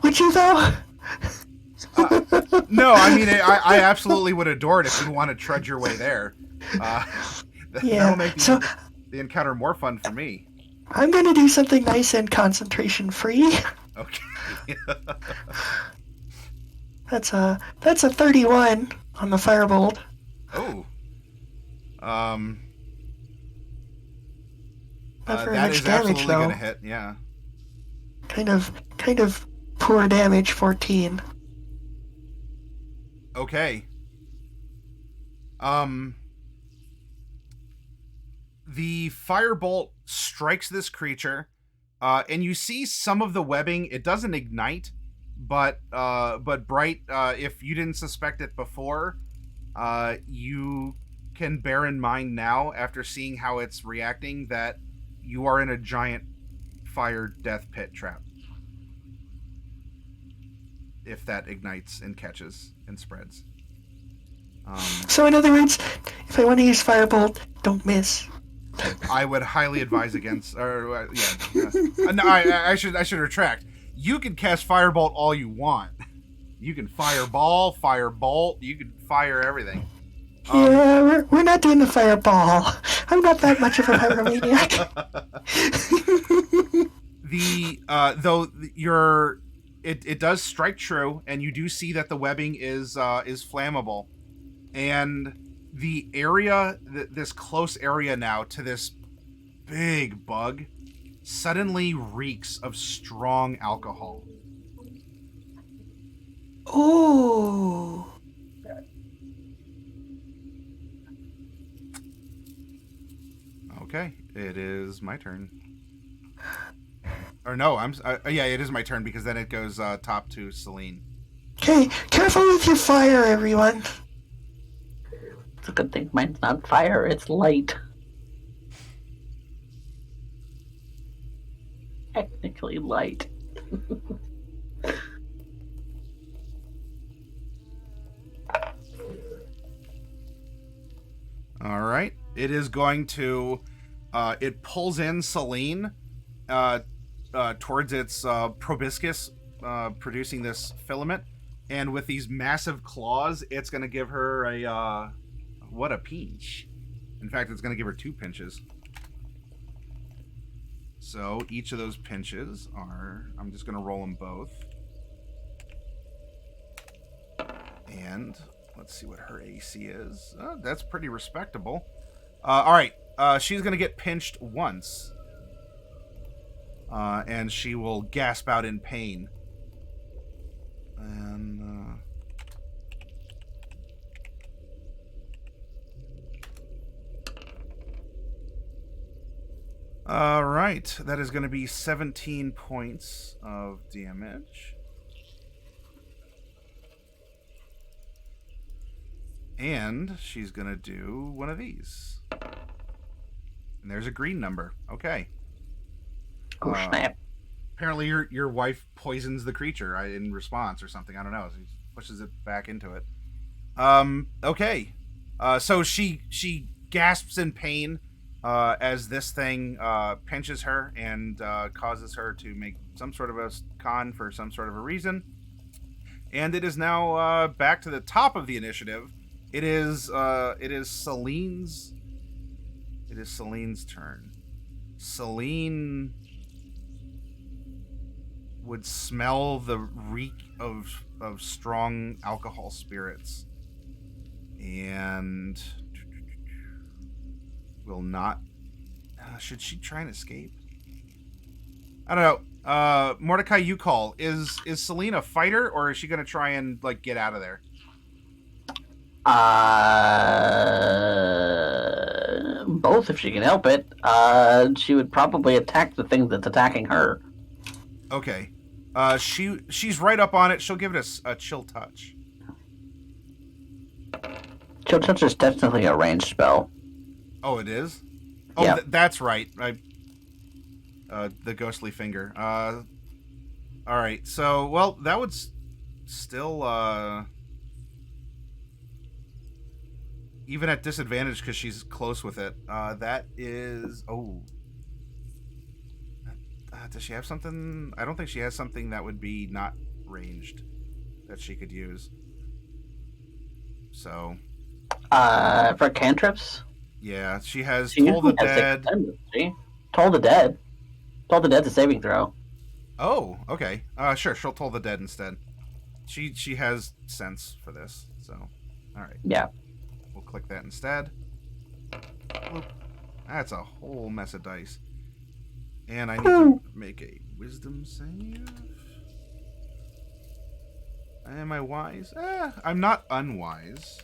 Would you, though? No, I mean, I absolutely would adore it if you want to trudge your way there. That'll make the encounter more fun for me. I'm gonna do something nice and concentration-free. Okay. That's a 31 on the firebolt. Oh. Not very that much is damage, absolutely though. gonna hit, yeah. Kind of poor damage, 14. Okay. The firebolt strikes this creature, and you see some of the webbing. It doesn't ignite, but Bright, if you didn't suspect it before, you can bear in mind now, after seeing how it's reacting, that you are in a giant fire death pit trap. If that ignites and catches and spreads. So in other words, if I want to use firebolt, don't miss. I would highly advise against. Or no, I should retract. You can cast firebolt all you want. You can fireball, firebolt. You can fire everything. Yeah, we're not doing the fireball. I'm not that much of a pyromaniac. It does strike true, and you do see that the webbing is flammable, and the area, this close area now to this big bug, suddenly reeks of strong alcohol. Ooh. Okay, it is my turn. Or no, yeah, it is my turn, because then it goes top to Celine. Okay, careful with your fire, everyone. It's a good thing mine's not fire, it's light. Technically light. All right, it is going to. It pulls in Celine towards its proboscis, producing this filament, and with these massive claws, it's going to give her a what a pinch. In fact, it's going to give her 2 pinches. So each of those pinches are. I'm just going to roll them both, and let's see what her AC is. Oh, that's pretty respectable. All right. She's gonna get pinched once, and she will gasp out in pain. And all right, that is going to be 17 points of damage. And she's going to do one of these. And there's a green number. Okay. Oh, snap. Apparently your wife poisons the creature in response or something. I don't know. She pushes it back into it. Okay. So she gasps in pain as this thing pinches her and causes her to make some sort of a con for some sort of a reason. And it is now back to the top of the initiative. It is Celine's turn. Celine would smell the reek of strong alcohol spirits and will not. Should she try and escape? I don't know. Mordecai, you call. Is Celine a fighter, or is she going to try and like get out of there? Both, if she can help it. She would probably attack the thing that's attacking her. Okay. She's right up on it. She'll give it a chill touch. Chill touch is definitely a ranged spell. Oh, it is? Oh, yeah. That's right. The ghostly finger. All right. So, well, that would still even at disadvantage because she's close with it. That is... Oh. Does she have something? I don't think she has something that would be not ranged that she could use. So... For cantrips? Yeah, she has Toll the Dead. Toll the Dead. Toll the Dead's a saving throw. Oh, okay. Sure, she'll Toll the Dead instead. She has sense for this, so... Alright. Yeah. We'll click that instead. Oop. That's a whole mess of dice. And I need to make a wisdom save. Am I wise? I'm not unwise.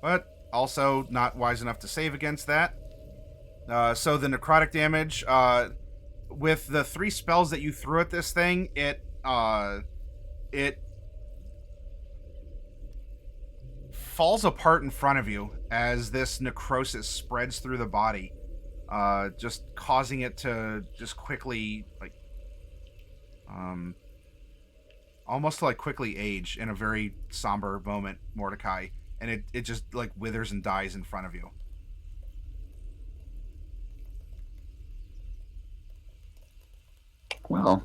But also not wise enough to save against that. So the necrotic damage, with the 3 spells that you threw at this thing, it falls apart in front of you as this necrosis spreads through the body, just causing it to just quickly, like, almost like quickly age in a very somber moment, Mordecai. And it just, like, withers and dies in front of you. Well,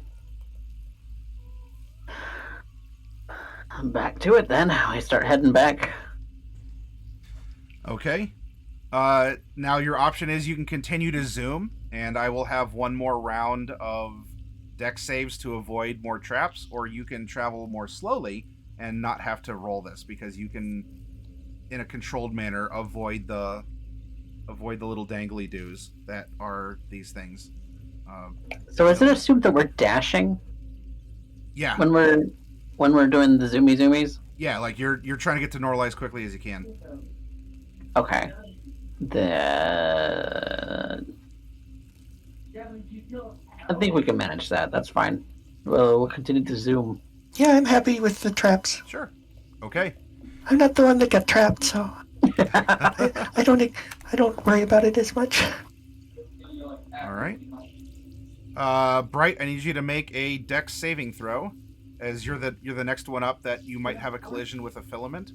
I'm back to it then. I start heading back. Okay. Now your option is you can continue to zoom, and I will have one more round of dex saves to avoid more traps, or you can travel more slowly and not have to roll this, because you can, in a controlled manner, avoid the little dangly doos that are these things. So is it assumed that we're dashing? Yeah. When we're doing the zoomies? Yeah, like you're trying to get to Norallie as quickly as you can. Okay. I think we can manage that. That's fine. We'll continue to zoom. Yeah, I'm happy with the traps. Sure. Okay. I'm not the one that got trapped, so I don't worry about it as much. All right. Bright, I need you to make a dex saving throw, as you're the next one up that you might have a collision with a filament.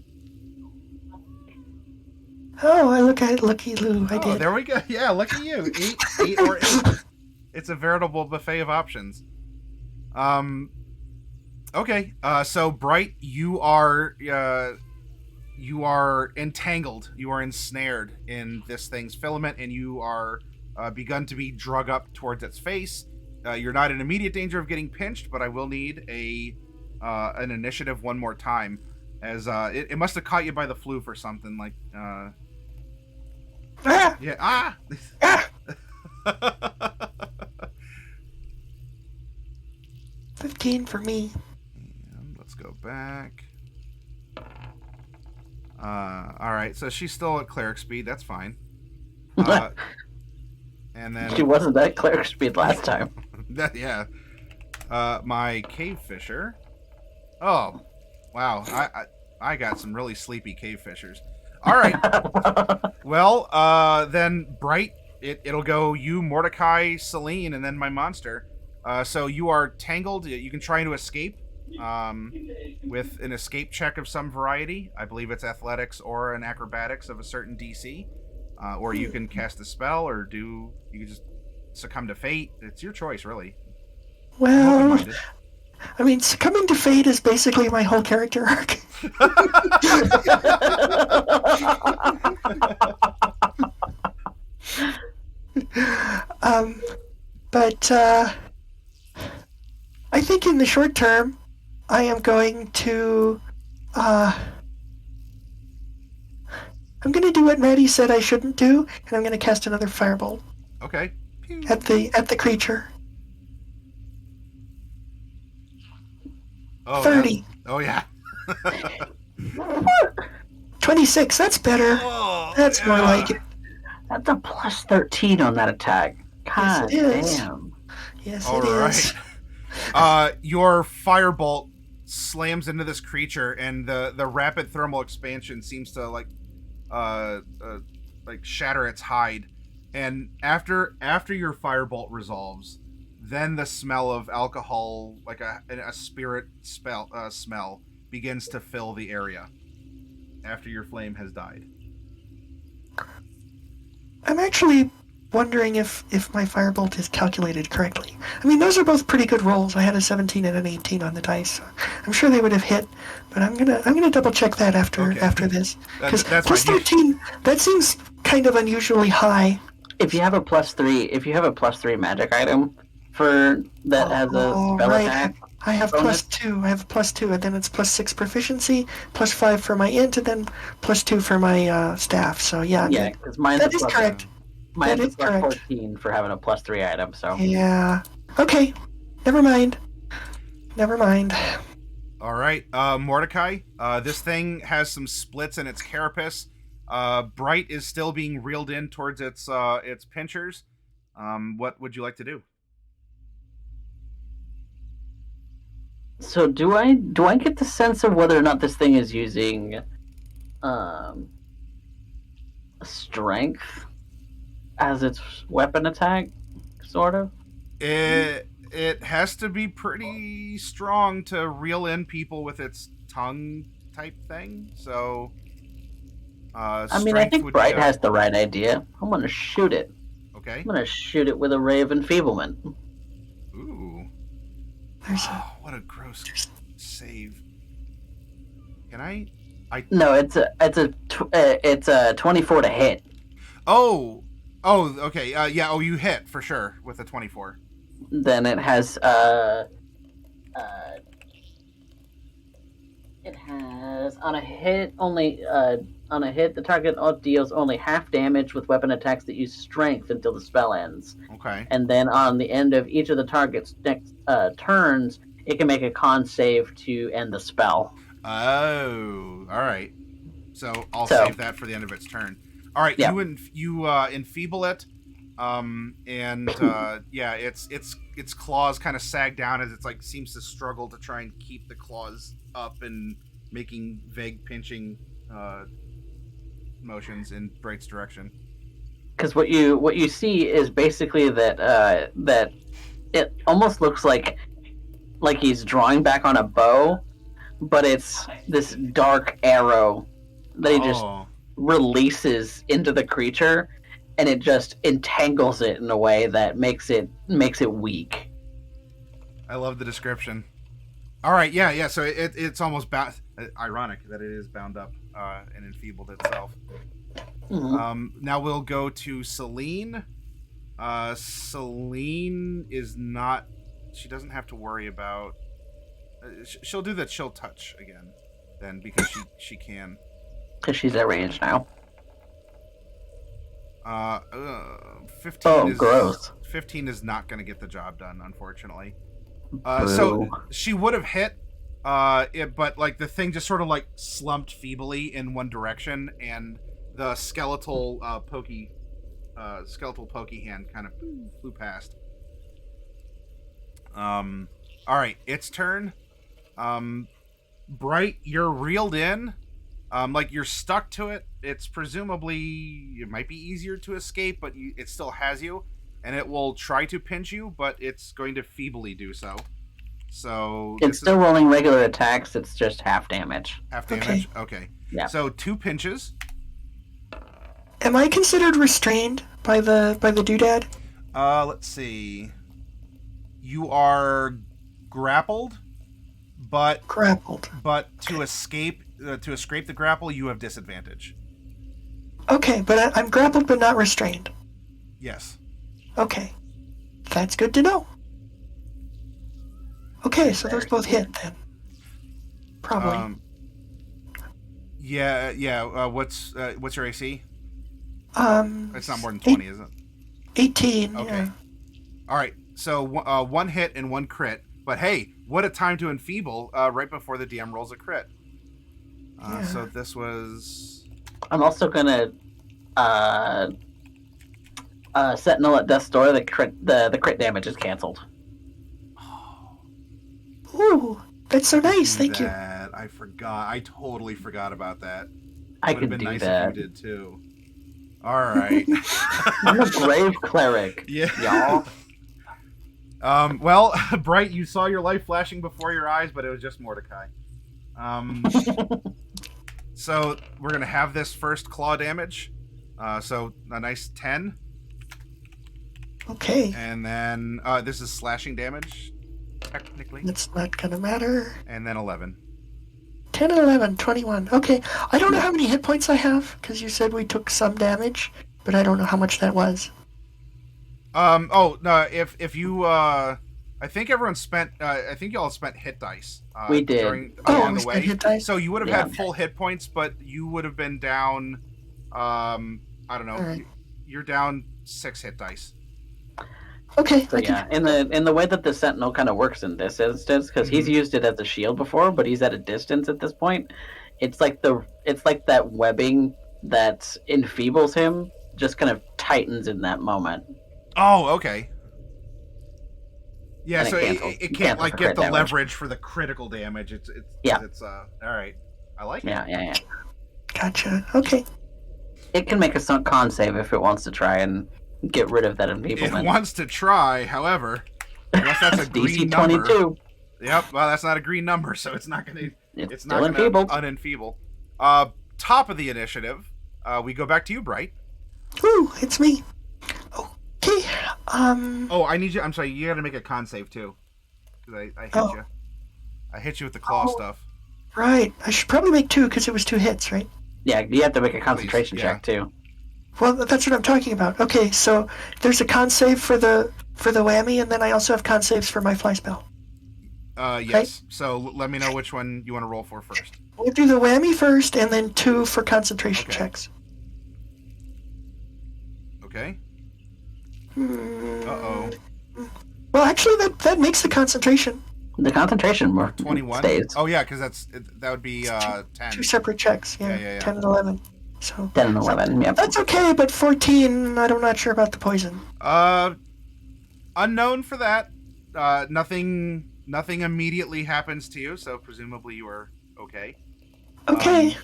Oh, I look at Lucky Lou. I did. Oh, there we go. Yeah, look at you. 8 or 8. It's a veritable buffet of options. Okay. So Bright, you are entangled. You are ensnared in this thing's filament, and you are begun to be drug up towards its face. You're not in immediate danger of getting pinched, but I will need an initiative one more time. as it must have caught you by the floof or something like. Ah! Yeah. Ah. Ah! 15 for me. And let's go back. All right, so she's still at cleric speed. That's fine. And then She wasn't at cleric speed last time. yeah. My cave fisher. Oh, wow. I got some really sleepy cave fishers. All right. Well, then Bright. It'll go you, Mordecai, Celine, and then my monster. So you are tangled. You can try to escape. With an escape check of some variety. I believe it's athletics or an acrobatics of a certain DC. Or you can cast a spell, or you can just succumb to fate. It's your choice, really. Well, I mean, succumbing to fate is basically my whole character arc. But I think in the short term, I am going to I'm going to do what Maddie said I shouldn't do, and I'm going to cast another firebolt. Okay. At the creature. Oh, 30. Oh yeah. 26. That's better. Oh, That's more like it. That's a plus 13 on that attack. God Yes, it is. damn. Yes, All it is. right. Your firebolt slams into this creature, and the rapid thermal expansion seems to like shatter its hide. And after your firebolt resolves, then the smell of alcohol, like a spirit smell, begins to fill the area. After your flame has died. I'm actually wondering if my firebolt is calculated correctly. I mean, those are both pretty good rolls. I had a 17 and an 18 on the dice. So I'm sure they would have hit, but I'm gonna double check that after this, because plus 13, that seems kind of unusually high. If you have a plus 3 magic item for that has a spell attack. I have bonus. plus 2, and then it's plus 6 proficiency, plus 5 for my int, and then plus 2 for my staff. So yeah, Yeah, because mine that is correct. Mine That is is plus correct. 14 for having a plus 3 item. So Yeah. Okay. Never mind. All right, Mordecai. This thing has some splits in its carapace. Bright is still being reeled in towards its pinchers. What would you like to do? So do I get the sense of whether or not this thing is using strength as its weapon attack, sort of? It has to be pretty strong to reel in people with its tongue type thing. So I mean, I think Bright has the right idea. I'm gonna shoot it. Okay. I'm gonna shoot it with a ray of enfeeblement. Ooh. What a gross save. Can I? No, it's a 24 to hit. Oh, okay. Yeah. Oh, you hit for sure with a 24. Then it has on a hit the target deals only half damage with weapon attacks that use strength until the spell ends. Okay. And then on the end of each of the target's next turns, it can make a con save to end the spell. Oh, all right. So I'll save that for the end of its turn. All right. Yeah. You enfeeble it, yeah, its claws kind of sag down as it's like seems to struggle to try and keep the claws up and making vague pinching motions in Bright's direction. Because what you see is basically that it almost looks like he's drawing back on a bow, but it's this dark arrow that he just releases into the creature, and it just entangles it in a way that makes it weak. I love the description. All right, yeah. So it's almost ironic that it is bound up and enfeebled itself. Mm-hmm. Now we'll go to Celine. Celine is not. She doesn't have to worry about. She'll do the chill touch again. then because she can. Because she's at range now. 15 Oh, is gross. 15 is not going to get the job done, unfortunately. Boo. So she would have hit, but like the thing just sort of like slumped feebly in one direction, and the skeletal pokey hand kind of flew past. All right, its turn. Bright, you're reeled in. Like you're stuck to it. It's presumably, it might be easier to escape, but it still has you, and it will try to pinch you, but it's going to feebly do so. So it's still rolling regular attacks. It's just half damage. Half damage. Okay. Yeah. So 2 pinches. Am I considered restrained by the doodad? Let's see. You are grappled, but to escape the grapple, you have disadvantage. Okay, but I'm grappled but not restrained. Yes. Okay, that's good to know. Okay, so those both hit then. Probably. Yeah. What's your AC? It's not more than 20, is it? 18. Okay. Yeah. All right. So 1 hit and 1 crit. But hey, what a time to enfeeble right before the DM rolls a crit. Yeah. So this was. I'm also gonna Sentinel at Death's Door. The crit damage is canceled. Ooh, that's so nice. Thank you. I forgot. I totally forgot about that. I Would have could been do nice that. if you did too. All right. I'm a brave cleric. Yeah. Y'all. Well, Bright, you saw your life flashing before your eyes, but it was just Mordecai. So we're gonna have this first claw damage. So a nice 10. Okay. And then this is slashing damage, technically. That's not gonna matter. And then 11. 10 and 11, 21. Okay, I don't know how many hit points I have, because you said we took some damage, but I don't know how much that was. Oh, no, if you, I think everyone spent, I think y'all spent hit dice. We did. Along we the way. spent hit dice? So you would have Yeah. had full hit points, but you would have been down, I don't know, Alright. you're down 6 hit dice. Okay, So I can... yeah, in the way that the Sentinel kind of works in this instance, because he's used it as a shield before, but he's at a distance at this point. It's like that webbing that enfeebles him just kind of tightens in that moment. Oh, okay. Yeah, And so it it can't cancels like the get crit the damage. leverage for the critical damage. It's all right. I like it. Yeah. Gotcha. Okay. It can make a con save if it wants to try and get rid of that enfeeblement. It wants to try, however, unless that's a green DC number. 22. Yep, well, that's not a green number, so it's not going to. It's not still going to enfeebled. unenfeeble. Top of the initiative, we go back to you, Bright. Ooh, it's me. Okay. Oh, I need you. I'm sorry. You got to make a con save too, because I hit you. I hit you with the claw stuff. Right. I should probably make 2 because it was 2 hits, right? Yeah, you have to make a concentration yeah. check too. Well, that's what I'm talking about. Okay, so there's a con save for the whammy, and then I also have con saves for my fly spell. Yes. Right. So let me know which one you want to roll for first. We'll do the whammy first, and then 2 for concentration Okay. checks. Okay. Hmm. Uh-oh. Well, actually, that makes the concentration. The concentration 21. stays. Oh yeah, because that would be 10. 2 separate checks. Yeah, Yeah. 10 and 11. So 10 and 11, yep. that's okay, but 14, I'm not sure about the poison. Unknown for that. Nothing immediately happens to you, so presumably you are okay. Okay.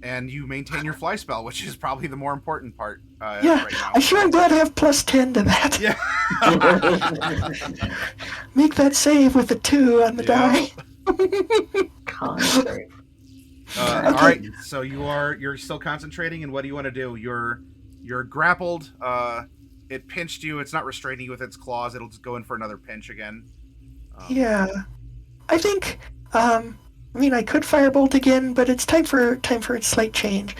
And you maintain your fly spell, which is probably the more important part. Yeah, Right now. I sure am glad I have plus 10 to that. Yeah. Make that save with a 2 on the die. Con save. All right. So you're still concentrating, and what do you want to do? You're grappled. It pinched you. It's not restraining you with its claws. It'll just go in for another pinch again. Yeah. I think, I could firebolt again, but it's time for a slight change.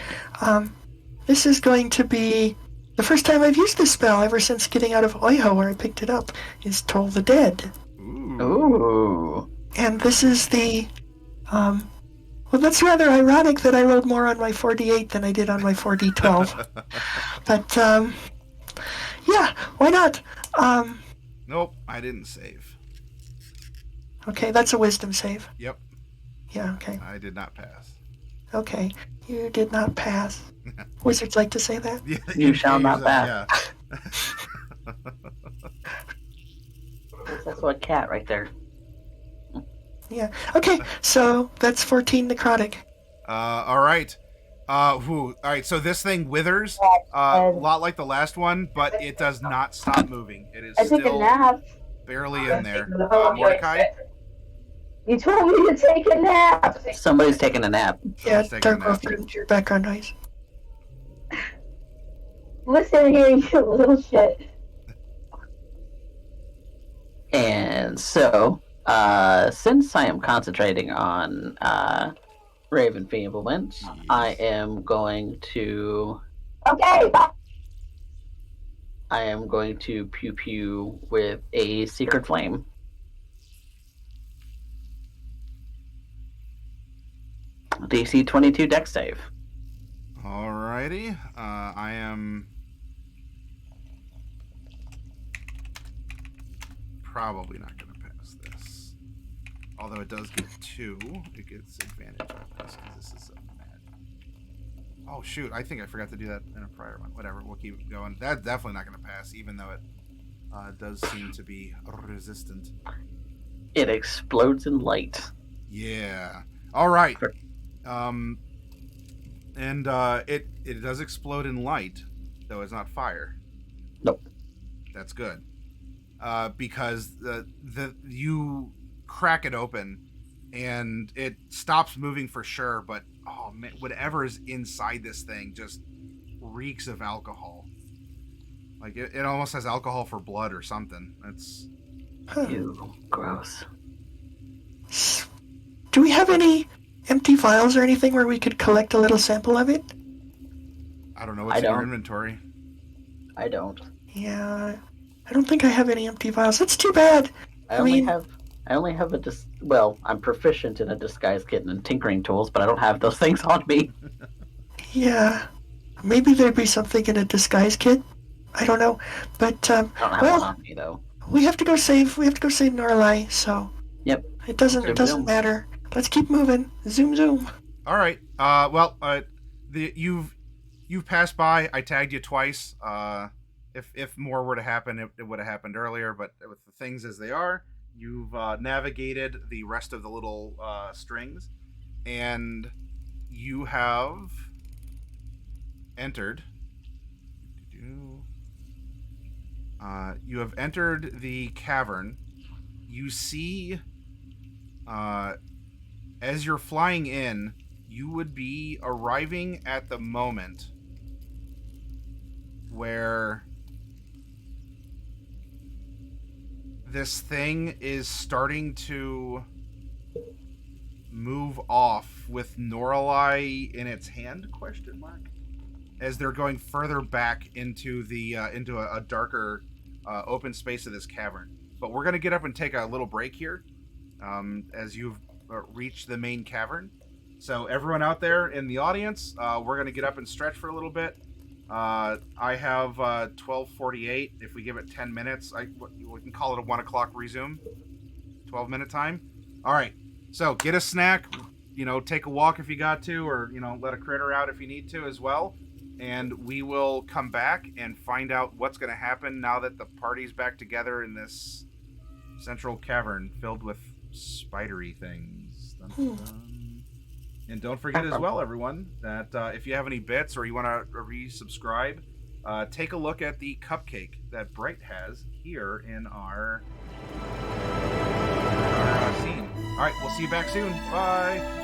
This is going to be the first time I've used this spell ever since getting out of Oiho, where I picked it up, is Toll the Dead. Ooh. And this is the, Well, that's rather ironic that I rolled more on my 4d8 than I did on my 4d12. But, yeah, why not? Nope, I didn't save. Okay, that's a wisdom save. Yep, Yeah, okay. I did not pass. Okay, you did not pass. Wizards like to say that? Yeah, You shall not pass. Yeah. That's a cat right there. Yeah. Okay, so that's 14 necrotic. All right. All right, so this thing withers, a lot like the last one, but it does not stop moving. It is still barely in there. Mordecai? You told me to take a nap. Somebody's taking a nap. Yeah, taking a Dark nap. Wolf turned to your background noise. Listen here, you little shit. And so, since I am concentrating on Raven Feeblement, I am going to Okay, bye. pew pew with a secret flame. DC 22 dex save. Alrighty. I am probably not going to pass this. Although it does get 2. It gets advantage on this because this is a mad. Oh, shoot. I think I forgot to do that in a prior one. Whatever. We'll keep going. That's definitely not going to pass, even though it does seem to be resistant. It explodes in light. Yeah. All right. And it does explode in light, though it's not fire. Nope. That's good. Because you crack it open, and it stops moving for sure. But oh man, whatever is inside this thing just reeks of alcohol. Like it almost has alcohol for blood or something. It's Ew, gross. Do we have any empty vials or anything where we could collect a little sample of it? I don't know what's in your inventory. I don't. Yeah, I don't think I have any empty vials. That's too bad. I only have a well, I'm proficient in a disguise kit and tinkering tools, but I don't have those things on me. Yeah, maybe there'd be something in a disguise kit. I don't know, but I don't have one on me though. we have to go save Norallie. So Yep. it doesn't Zoom. matter. Let's keep moving. Zoom zoom. All right. You've passed by. I tagged you twice. If more were to happen, it would have happened earlier. But with the things as they are, you've navigated the rest of the little strings, and you have entered. You have entered the cavern. You see, as you're flying in, you would be arriving at the moment where this thing is starting to move off with Norallie in its hand, question mark, as they're going further back into the into a darker open space of this cavern. But we're going to get up and take a little break here as you've reached the main cavern. So everyone out there in the audience, we're going to get up and stretch for a little bit. I have 12:48. If we give it 10 minutes, we can call it a 1 o'clock resume. 12-minute time. All right. So get a snack. Take a walk if you got to, or let a critter out if you need to as well. And we will come back and find out what's going to happen now that the party's back together in this central cavern filled with spidery things. Dun, dun, dun. And don't forget as well, everyone, that if you have any bits or you want to resubscribe, take a look at the cupcake that Bright has here in our scene. All right, we'll see you back soon. Bye.